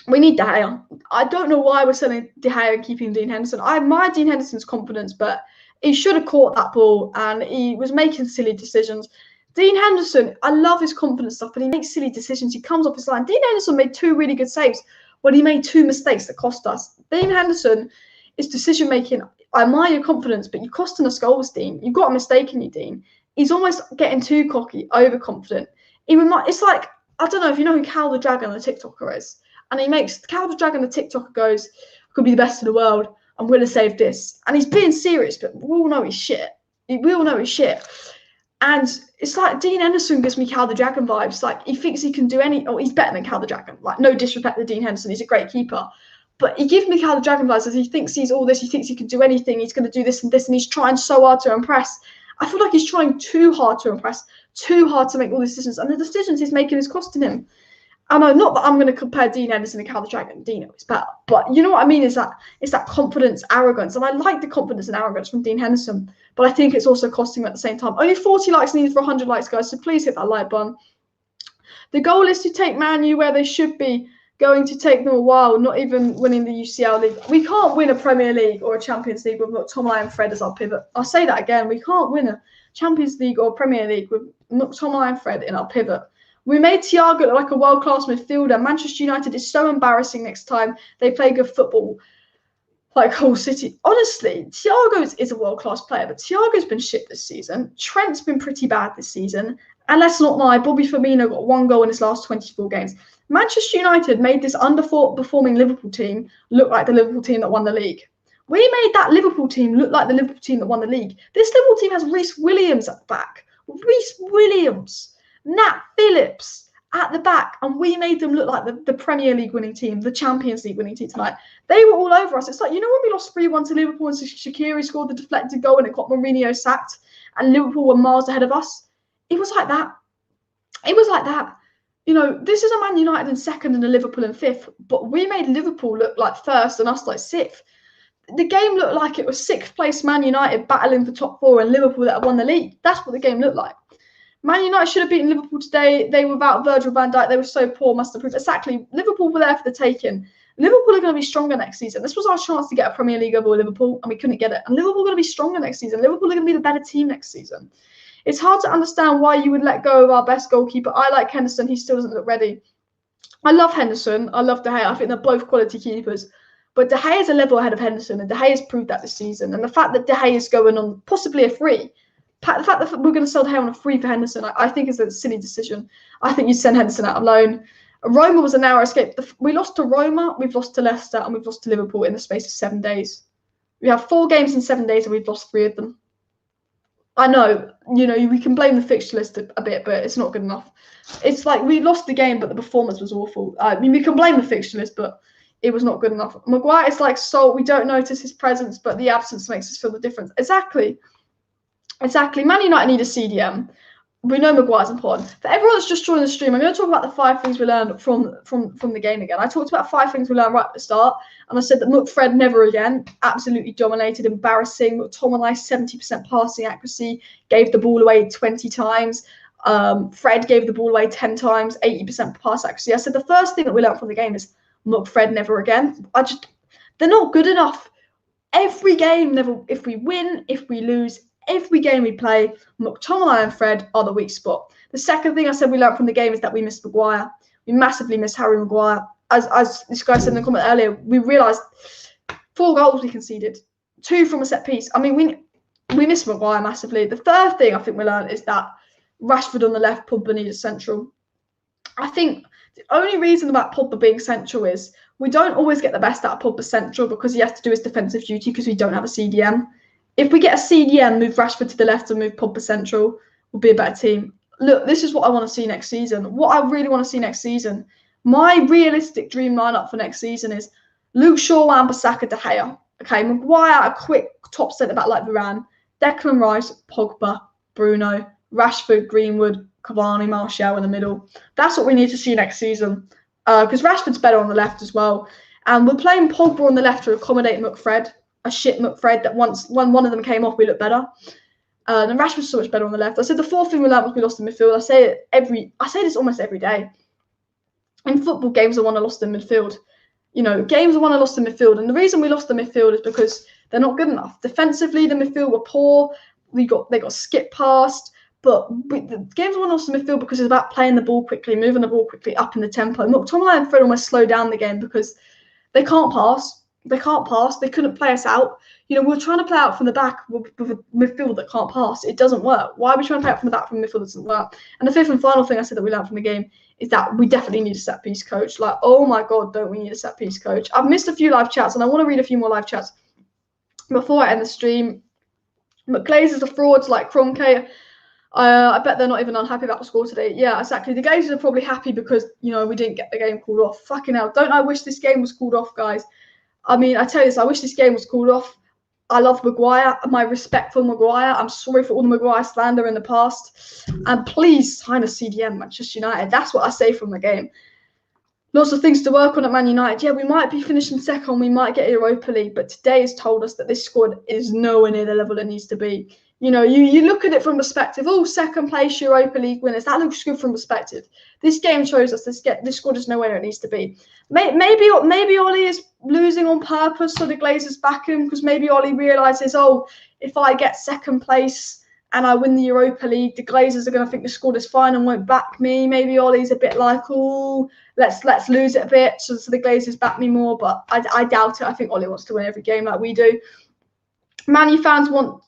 we need De Gea. I don't know why we're selling De Gea and keeping Dean Henderson. I admire Dean Henderson's confidence, but he should have caught that ball and he was making silly decisions. Dean Henderson, I love his confidence stuff, but he makes silly decisions. He comes off his line. Dean Henderson made 2 really good saves when he made 2 mistakes that cost us. Dean Henderson is decision-making. I admire your confidence, but you're costing us goals, Dean. You've got a mistake in you, Dean. He's almost getting too cocky, overconfident. It's like, I don't know if you know who Cal the Dragon, the TikToker, is. And he makes Cal the Dragon, the TikToker, goes, I could be the best in the world. I'm going to save this. And he's being serious, but we all know he's shit. We all know he's shit. And it's like Dean Henderson gives me Cal the Dragon vibes. Like, he thinks he can do he's better than Cal the Dragon. Like, no disrespect to Dean Henderson. He's a great keeper. But he gives me Cal the Dragon vibes as he thinks he's all this. He thinks he can do anything. He's going to do this and this. And he's trying so hard to impress. I feel like he's trying too hard to impress, too hard to make all these decisions. And the decisions he's making is costing him. I know, not that I'm going to compare Dean Henderson and Cal the Dragon. Dino is better. But you know what I mean? It's that confidence, arrogance. And I like the confidence and arrogance from Dean Henderson. But I think it's also costing him at the same time. Only 40 likes needed for 100 likes, guys. So please hit that like button. The goal is to take Man U where they should be. Going to take them a while, not even winning the UCL League. We can't win a Premier League or a Champions League with McTominay and Fred as our pivot. I'll say that again. We can't win a Champions League or a Premier League with McTominay and Fred in our pivot. We made Thiago look like a world-class midfielder. Manchester United is so embarrassing next time they play good football. Like Hull City. Honestly, Thiago is a world-class player, but Thiago's been shit this season. Trent's been pretty bad this season. And let's not lie, Bobby Firmino got 1 goal in his last 24 games. Manchester United made this underperforming Liverpool team look like the Liverpool team that won the league. We made that Liverpool team look like the Liverpool team that won the league. This Liverpool team has Reece Williams at the back. Reece Williams. Nat Phillips at the back. And we made them look like the Premier League winning team, the Champions League winning team tonight. They were all over us. It's like, you know when we lost 3-1 to Liverpool and Shaqiri scored the deflected goal and it got Mourinho sacked and Liverpool were miles ahead of us? It was like that. It was like that. You know, this is a Man United in 2nd and a Liverpool in 5th, but we made Liverpool look like 1st and us like 6th. The game looked like it was 6th place Man United battling for top 4 and Liverpool that had won the league. That's what the game looked like. Man United should have beaten Liverpool today. They were without Virgil van Dijk. They were so poor, must have proved. Exactly. Liverpool were there for the taking. Liverpool are going to be stronger next season. This was our chance to get a Premier League over Liverpool, and we couldn't get it. And Liverpool are going to be stronger next season. Liverpool are going to be the better team next season. It's hard to understand why you would let go of our best goalkeeper. I like Henderson. He still doesn't look ready. I love Henderson. I love De Gea. I think they're both quality keepers. But De Gea is a level ahead of Henderson, and De Gea has proved that this season. And the fact that De Gea is going on possibly a free, the fact that we're going to sell De Gea on a free for Henderson, I think is a silly decision. I think you'd send Henderson out alone. Roma was a narrow escape. We lost to Roma, we've lost to Leicester, and we've lost to Liverpool in the space of 7 days. We have 4 games in 7 days, and we've lost 3 of them. I know, you know, we can blame the fixture list a bit, but it's not good enough. It's like we lost the game, but the performance was awful. I mean, we can blame the fixture list, but it was not good enough. Maguire is like salt. We don't notice his presence, but the absence makes us feel the difference. Exactly. Man United need a CDM. We know Maguire's important. For everyone that's just joined the stream, I'm going to talk about the 5 things we learned from the game again. I talked about 5 things we learned right at the start, and I said that McFred never again, absolutely dominated, embarrassing. McTominay 70% passing accuracy, gave the ball away 20 times. Fred gave the ball away 10 times, 80% pass accuracy. I said the first thing that we learned from the game is McFred never again. They're not good enough. Every game, never. If we win, if we lose, every game we play, McTominay and Fred are the weak spot. The second thing I said we learned from the game is that we missed Maguire. We massively missed Harry Maguire. As this guy said in the comment earlier, we realised 4 goals we conceded, 2 from a set piece. I mean, we missed Maguire massively. The third thing I think we learned is that Rashford on the left, Pogba needed central. I think the only reason about Pogba being central is we don't always get the best out of Pogba central because he has to do his defensive duty because we don't have a CDM. If we get a CDM, move Rashford to the left and move Pogba central, we'll be a better team. Look, this is what I want to see next season. What I really want to see next season, my realistic dream lineup for next season is Luke Shaw, Wan-Bissaka, De Gea. Okay, Maguire, a quick top centre back like Varane, Declan Rice, Pogba, Bruno, Rashford, Greenwood, Cavani, Martial in the middle. That's what we need to see next season. Because Rashford's better on the left as well. And we're playing Pogba on the left to accommodate McFred, a shit McFred that when one of them came off, we looked better. And Rashford's so much better on the left. I said the fourth thing we learned was we lost in midfield. I say this almost every day. In football, games are won and lost in midfield. Games are won and lost in midfield. And the reason we lost the midfield is because they're not good enough. Defensively, the midfield were poor. They got skipped past. But the games are won and lost in midfield because it's about playing the ball quickly, moving the ball quickly up in the tempo. McTominay and Fred almost slowed down the game because they can't pass. They can't pass. They couldn't play us out. We're trying to play out from the back with a midfield that can't pass. It doesn't work. Why are we trying to play out from the back from a midfield that doesn't work? And the fifth and final thing I said that we learned from the game is that we definitely need a set-piece coach. Like, oh my God, don't we need a set-piece coach? I've missed a few live chats, and I want to read a few more live chats before I end the stream. Glazers are frauds like Kroenke. I bet they're not even unhappy about the score today. Yeah, exactly. The Glazers are probably happy because, we didn't get the game called off. Fucking hell. Don't I wish this game was called off, guys? I mean, I tell you this, I wish this game was called off. I love Maguire. My respect for Maguire. I'm sorry for all the Maguire slander in the past. And please sign a CDM, Manchester United. That's what I say from the game. Lots of things to work on at Man United. Yeah, we might be finishing second. We might get Europa League. But today has told us that this squad is nowhere near the level it needs to be. You look at it from perspective. Oh, second place Europa League winners. That looks good from perspective. This game shows us this squad is nowhere where it needs to be. Maybe Ollie is losing on purpose so the Glazers back him because maybe Ollie realises, if I get second place and I win the Europa League, the Glazers are going to think the squad is fine and won't back me. Maybe Ollie's a bit like, let's lose it a bit so the Glazers back me more. But I doubt it. I think Ollie wants to win every game like we do. Man U fans will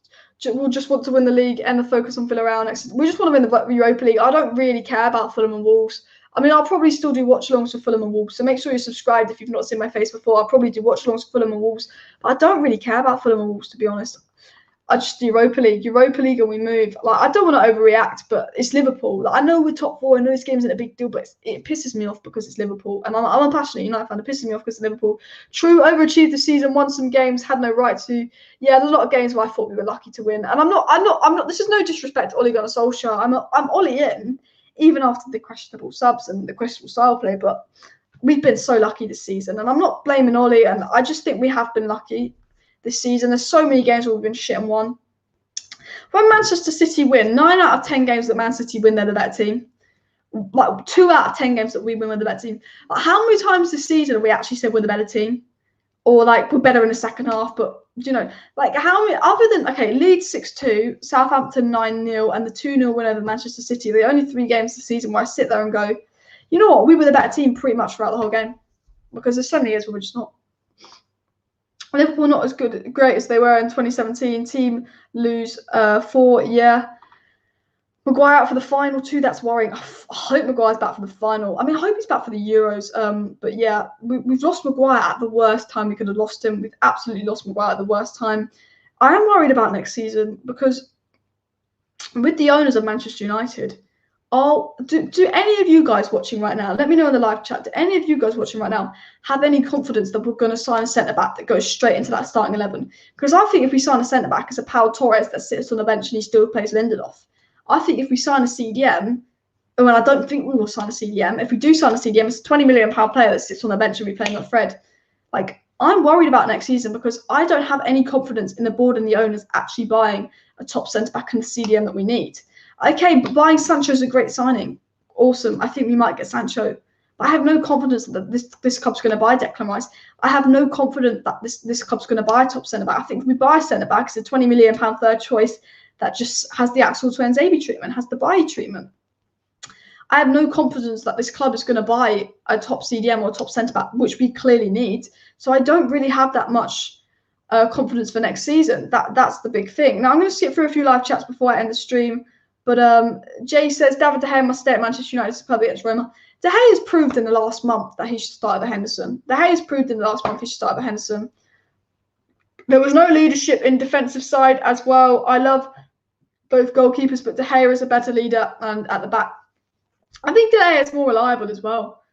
just want to win the league and the focus on Villarreal next. We just want to win the Europa League. I don't really care about Fulham and Wolves. I mean, I'll probably still do watch-alongs for Fulham and Wolves, so make sure you're subscribed if you've not seen my face before. I'll probably do watch-alongs for Fulham and Wolves, but I don't really care about Fulham and Wolves, to be honest. I just do Europa League, and we move. Like, I don't want to overreact, but it's Liverpool. Like, I know we're top four. I know this game isn't a big deal, but it pisses me off because it's Liverpool, and I'm a passionate United fan. It pisses me off because it's Liverpool. True, overachieved the season, won some games, had no right to. Yeah, there's a lot of games where I thought we were lucky to win, and I'm not. This is no disrespect to Ole Gunnar Solskjaer. I'm Ollie in, even after the questionable subs and the questionable style play, but we've been so lucky this season, and I'm not blaming Ollie, and I just think we have been lucky this season. There's so many games where we've been shit and won. When Manchester City win, 9 out of 10 games that Man City win, they're the better team. Like 2 out of 10 games that we win, we're the better team. Like, how many times this season have we actually said we're the better team? Or like we're better in the second half, but like how many other than Leeds 6-2, Southampton 9-0, and the 2-0 win over Manchester City, the only 3 games this season where I sit there and go, you know what, we were the better team pretty much throughout the whole game. Because there's so many years where we're just not. Liverpool not as great as they were in 2017. Team lose 4. Yeah. Maguire out for the final 2. That's worrying. I hope Maguire's back for the final. I mean, I hope he's back for the Euros. But yeah, we've lost Maguire at the worst time we could have lost him. We've absolutely lost Maguire at the worst time. I am worried about next season because with the owners of Manchester United, do any of you guys watching right now, let me know in the live chat, do any of you guys watching right now have any confidence that we're going to sign a centre-back that goes straight into that starting 11? Because I think if we sign a centre-back, it's a Pau Torres that sits on the bench and he still plays Lindelof. I think if we sign a CDM, and I don't think we will sign a CDM, if we do sign a CDM, it's a £20 million player that sits on the bench and we playing McFred. Like, I'm worried about next season because I don't have any confidence in the board and the owners actually buying a top centre-back in the CDM that we need. Okay, but buying Sancho is a great signing. Awesome. I think we might get Sancho. But I have no confidence that this club's going to buy Declan Rice. I have no confidence that this club's going to buy a top centre-back. I think if we buy a centre-back, it's a £20 million third choice that just has the Axel Tuanzebe treatment, has the Bailly treatment. I have no confidence that this club is going to buy a top CDM or a top centre-back, which we clearly need. So I don't really have that much confidence for next season. That's the big thing. Now, I'm going to skip through a few live chats before I end the stream. But Jay says, David De Gea must stay at Manchester United superbly against Roma. De Gea has proved in the last month that he should start at Henderson. De Gea has proved in the last month he should start at Henderson. There was no leadership in defensive side as well. I love both goalkeepers, but De Gea is a better leader and at the back. I think De Gea is more reliable as well.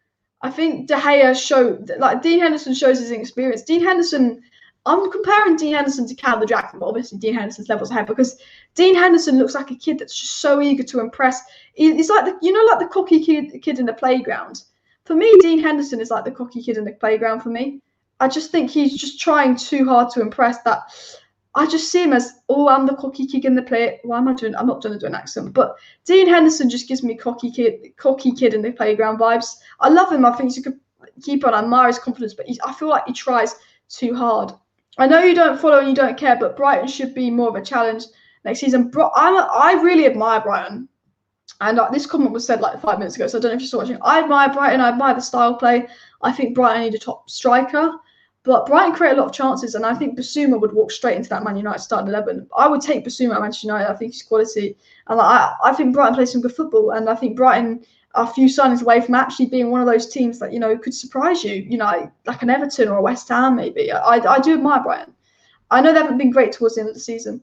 I think De Gea showed, like Dean Henderson shows his experience. Dean Henderson, I'm comparing Dean Henderson to Calvin Jackson, but obviously Dean Henderson's levels ahead because Dean Henderson looks like a kid that's just so eager to impress. He's like the cocky kid in the playground. For me, Dean Henderson is like the cocky kid in the playground for me. I just think he's just trying too hard to impress. That I just see him as, oh, I'm the cocky kid in the play. Why am I doing? I'm not going to do an accent, but Dean Henderson just gives me cocky kid in the playground vibes. I love him. I think he's a good keeper, and I admire his confidence, but I feel like he tries too hard. I know you don't follow and you don't care, but Brighton should be more of a challenge next season. I really admire Brighton. And this comment was said like 5 minutes ago, so I don't know if you're still watching. I admire Brighton. I admire the style play. I think Brighton need a top striker. But Brighton create a lot of chances, and I think Basuma would walk straight into that Man United starting 11. I would take Basuma at Manchester United. I think he's quality. And I think Brighton plays some good football, and I think Brighton are a few signings away from actually being one of those teams that, could surprise you, like an Everton or a West Ham maybe. I do admire Brighton. I know they haven't been great towards the end of the season.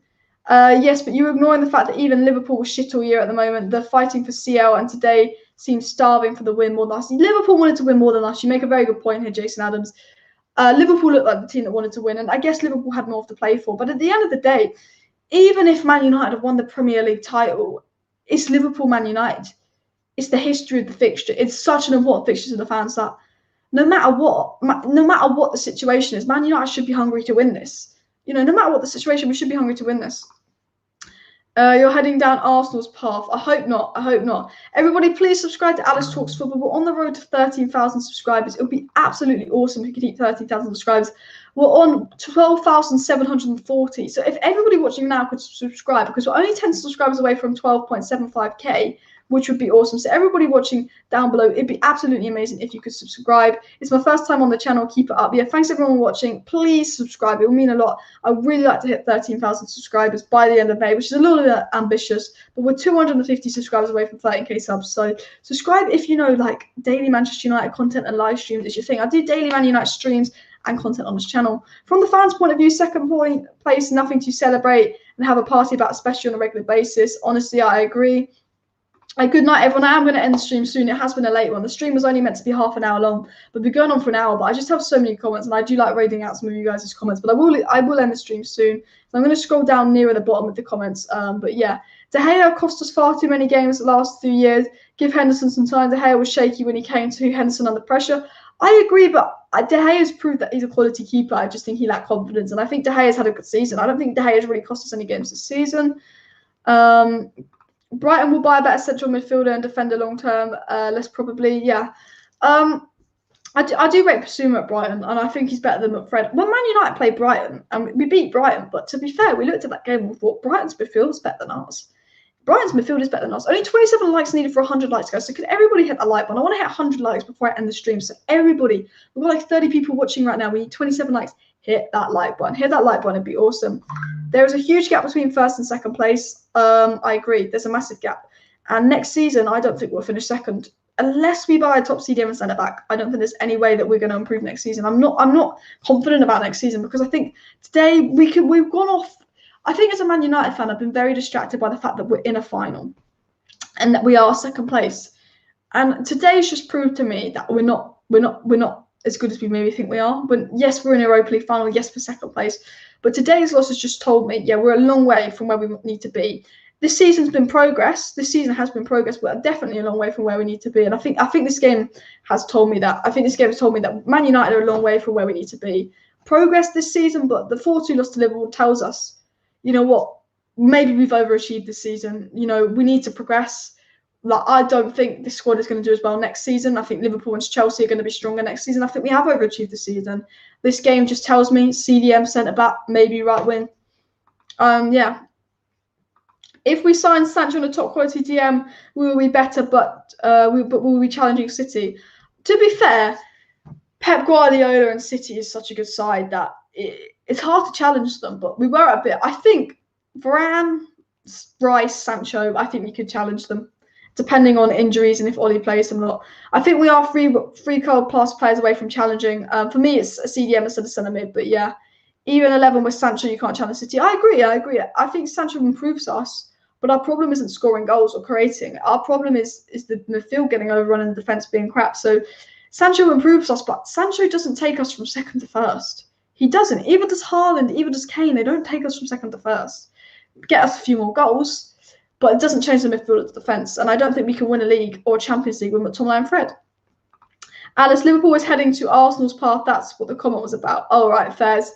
Yes, but you're ignoring the fact that even Liverpool was shit all year at the moment. They're fighting for CL, and today seems starving for the win more than us. Liverpool wanted to win more than us. You make a very good point here, Jason Adams. Liverpool looked like the team that wanted to win, and I guess Liverpool had more to play for. But at the end of the day, even if Man United have won the Premier League title, it's Liverpool, Man United. It's the history of the fixture. It's such an important fixture to the fans that no matter what the situation is, Man United should be hungry to win this. No matter what the situation, we should be hungry to win this. You're heading down Arsenal's path. I hope not. I hope not. Everybody, please subscribe to Alice Talks Football. We're on the road to 13,000 subscribers. It would be absolutely awesome if we could hit 13,000 subscribers. We're on 12,740. So if everybody watching now could subscribe, because we're only 10 subscribers away from 12.75k, which would be awesome. So everybody watching down below, it'd be absolutely amazing if you could subscribe. It's my first time on the channel. Keep it up. Yeah, thanks everyone watching. Please subscribe. It will mean a lot. I would really like to hit 13,000 subscribers by the end of May, which is a little bit ambitious, but we're 250 subscribers away from 13k subs. So subscribe if like daily Manchester United content and live streams is your thing. I do daily Man United streams and content on this channel. From the fans' point of view, second place, nothing to celebrate and have a party about, especially on a regular basis. Honestly, I agree. Good night, everyone. I am going to end the stream soon. It has been a late one. The stream was only meant to be half an hour long, but we're going on for an hour. But I just have so many comments, and I do like reading out some of you guys' comments. But I will end the stream soon. So I'm going to scroll down nearer the bottom of the comments. But yeah, De Gea cost us far too many games the last 2 years. Give Henderson some time. De Gea was shaky when he came to Henderson under pressure. I agree, but De Gea has proved that he's a quality keeper. I just think he lacked confidence, and I think De Gea has had a good season. I don't think De Gea has really cost us any games this season. Brighton will buy a better central midfielder and defender long term. Less probably, yeah. I do rate Basuma at Brighton, and I think he's better than McFred. When Man United played Brighton, and we beat Brighton, but to be fair, we looked at that game and we thought Brighton's midfield is better than ours. Brighton's midfield is better than us. Only 27 likes needed for 100 likes, guys. So could everybody hit that like button? I want to hit 100 likes before I end the stream. So everybody, we've got like 30 people watching right now. We need 27 likes. Hit that like button. Hit that like button. It'd be awesome. There is a huge gap between first and second place. I agree. There's a massive gap. And next season, I don't think we'll finish second. Unless we buy a top CDM and centre back, I don't think there's any way that we're going to improve next season. I'm not confident about next season because I think today we've gone off. I think as a Man United fan, I've been very distracted by the fact that we're in a final and that we are second place. And today's just proved to me that we're not as good as we maybe think we are. But yes, we're in a Europa League final. Yes, for second place. But today's loss has just told me, yeah, we're a long way from where we need to be. This season's been progress. This season has been progress, but definitely a long way from where we need to be. And I think this game has told me that. I think this game has told me that Man United are a long way from where we need to be. Progress this season, but the 4-2 loss to Liverpool tells us, you know what, maybe we've overachieved this season. We need to progress. Like, I don't think this squad is going to do as well next season. I think Liverpool and Chelsea are going to be stronger next season. I think we have overachieved this season. This game just tells me CDM, centre back, maybe right wing. Yeah. If we sign Sancho on a top quality DM, we will be better, but we will be challenging City. To be fair, Pep Guardiola and City is such a good side that it's hard to challenge them, but we were a bit. I think Varane, Rice, Sancho, I think we could challenge them, depending on injuries and if Oli plays them or not. I think we are three class players away from challenging. For me, it's a CDM instead of centre mid, but yeah, even 11 with Sancho, you can't challenge City. I agree. I think Sancho improves us, but our problem isn't scoring goals or creating. Our problem is the midfield getting overrun and the defence being crap. So Sancho improves us, but Sancho doesn't take us from second to first. He doesn't. Either does Haaland, either does Kane. They don't take us from second to first. Get us a few more goals, but it doesn't change the midfield or the defence. And I don't think we can win a league or a Champions League with McTominay and Fred. Alice, Liverpool is heading to Arsenal's path. That's what the comment was about. Oh, right, Fairs.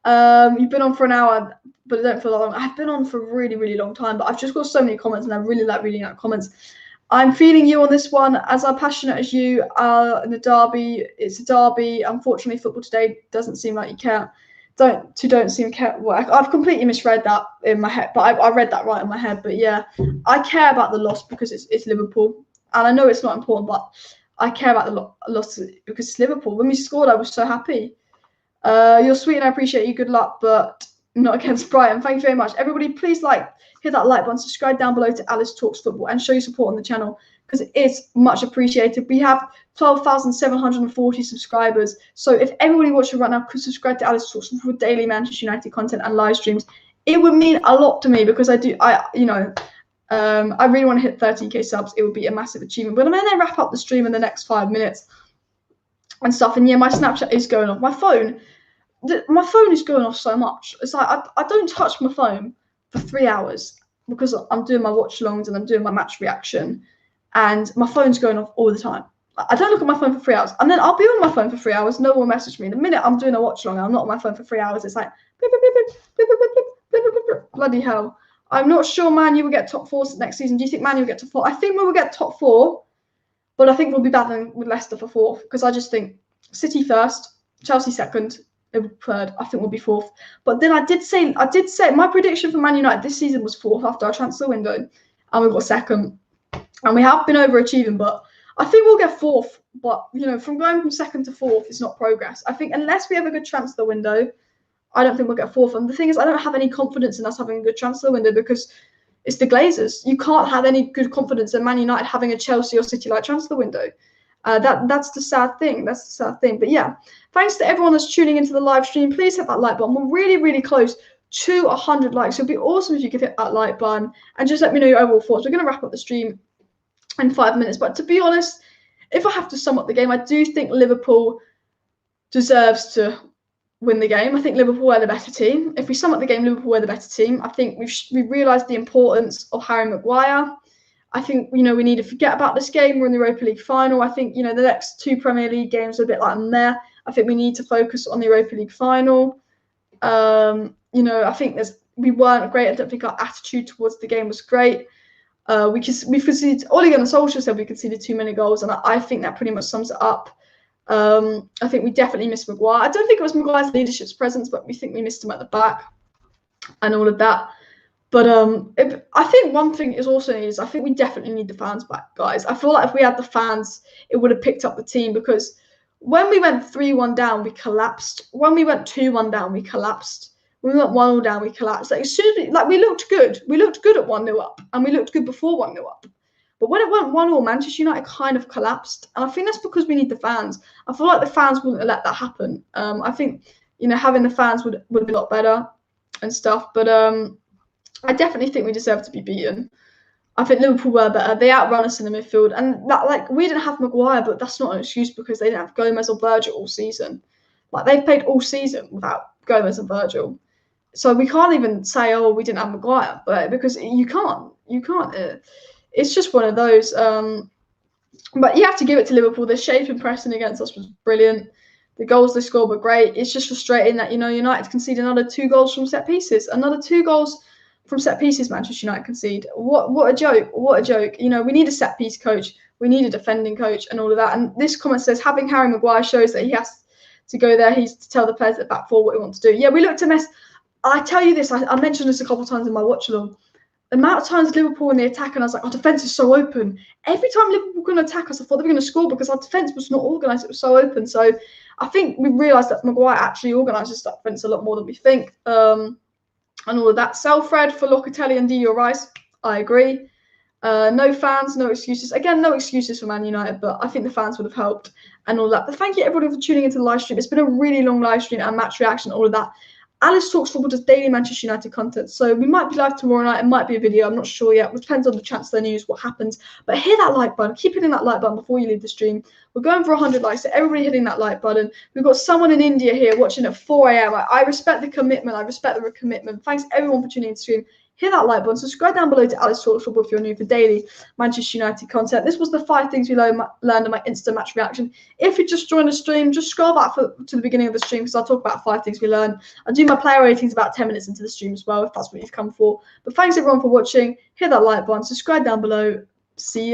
You've been on for an hour, but I don't feel long. I've been on for a really, really long time, but I've just got so many comments, and I really like reading out comments. I'm feeling you on this one. As I'm passionate as you are in the derby, it's a derby. Unfortunately, football today doesn't seem like you care. Don't seem to care. Well, I've completely misread that in my head, but I read that right in my head. But yeah, I care about the loss because it's Liverpool, and I know it's not important, but I care about the loss because it's Liverpool. When we scored, I was so happy. You're sweet and I appreciate you. Good luck, but not against Brighton. Thank you very much. Everybody, please hit that like button, subscribe down below to Alice Talks Football, and show your support on the channel because it is much appreciated. We have 12,740 subscribers. So if everybody watching right now could subscribe to Alice Talks for daily Manchester United content and live streams, it would mean a lot to me because I really want to hit 13k subs. It would be a massive achievement. But I'm going to wrap up the stream in the next 5 minutes and stuff. And yeah, my Snapchat is going off. My phone is going off so much. It's like I don't touch my phone for 3 hours because I'm doing my watch alongs and I'm doing my match reaction, and my phone's going off all the time. I don't look at my phone for 3 hours, and then I'll be on my phone for 3 hours. No one will message me. The minute I'm doing a watch along, I'm not on my phone for 3 hours. It's like beep, beep, beep, beep, beep, beep, beep, beep, beep, beep. Bloody hell. I'm not sure Man U will get top 4 next season. Do you think Man U will get top 4? I think we will get top 4, but I think we'll be battling with Leicester for 4th because I just think City first, Chelsea second, Liverpool third. I think we'll be 4th. But then I did say my prediction for Man United this season was 4th after our transfer window, and we got 2nd. And we have been overachieving, but I think we'll get 4th. But from going from 2nd to 4th is not progress. I think unless we have a good transfer window, I don't think we'll get 4th. And the thing is, I don't have any confidence in us having a good transfer window because it's the Glazers. You can't have any good confidence in Man United having a Chelsea or City-like transfer window. That's the sad thing. But yeah, thanks to everyone that's tuning into the live stream. Please hit that like button. We're really, really close to 100 likes. It'd be awesome if you could hit that like button and just let me know your overall thoughts. We're going to wrap up the stream in 5 minutes. But to be honest, if I have to sum up the game, I do think Liverpool deserves to win the game. I think Liverpool were the better team. If we sum up the game, Liverpool were the better team. I think we've realised the importance of Harry Maguire. I think, we need to forget about this game. We're in the Europa League final. I think, the next 2 Premier League games are a bit like there. I think we need to focus on the Europa League final. I think we weren't great. I don't think our attitude towards the game was great. We conceded, Ole Gunnar Solskjaer said we conceded too many goals, and I think that pretty much sums it up. I think we definitely missed Maguire. I don't think it was Maguire's leadership's presence, but we think we missed him at the back and all of that. But I think one thing I think we definitely need the fans back, guys. I feel like if we had the fans, it would have picked up the team because when we went 3-1 down, we collapsed. When we went 2-1 down, we collapsed. When we went 1-0 down, we collapsed. As soon as we looked good. We looked good at 1-0 up, and we looked good before 1-0 up. But when it went 1-0, Manchester United kind of collapsed. And I think that's because we need the fans. I feel like the fans wouldn't have let that happen. I think, having the fans would have been a lot better and stuff. But I definitely think we deserve to be beaten. I think Liverpool were better. They outrun us in the midfield. And we didn't have Maguire, but that's not an excuse because they didn't have Gomez or Virgil all season. They've played all season without Gomez and Virgil. So we can't even say, we didn't have Maguire, but because you can't. It's just one of those. But you have to give it to Liverpool. The shape and pressing against us was brilliant. The goals they scored were great. It's just frustrating that, United concede another 2 goals from set pieces. Another 2 goals from set pieces Manchester United concede. What a joke. What a joke. We need a set piece coach. We need a defending coach and all of that. And this comment says, having Harry Maguire shows that he has to go there. He's to tell the players at the back four what he wants to do. Yeah, we looked a mess. I tell you this, I mentioned this a couple of times in my watch along. The amount of times Liverpool in the attack, and I was like, our defence is so open. Every time Liverpool were going to attack us, I thought they were going to score because our defence was not organised. It was so open. So I think we realised that Maguire actually organises that defence a lot more than we think. And all of that. Selfred for Locatelli and Dio Rice. I agree. No fans, no excuses. Again, no excuses for Man United, but I think the fans would have helped and all that. But thank you everybody for tuning into the live stream. It's been a really long live stream and match reaction, all of that. Alice Talks Football does daily Manchester United content, so we might be live tomorrow night. It might be a video. I'm not sure yet. It depends on the transfer news, what happens. But hit that like button. Keep hitting that like button before you leave the stream. We're going for 100 likes, so everybody hitting that like button. We've got someone in India here watching at 4 a.m. I respect the commitment. I respect the commitment. Thanks everyone for tuning in to stream. Hit that like button. Subscribe down below to Alice Talks Football if you're new for daily Manchester United content. This was the 5 things we learned in my instant match reaction. If you just joined the stream, just scroll back to the beginning of the stream because I'll talk about 5 things we learned. I'll do my player ratings about 10 minutes into the stream as well if that's what you've come for. But thanks everyone for watching. Hit that like button. Subscribe down below. See you.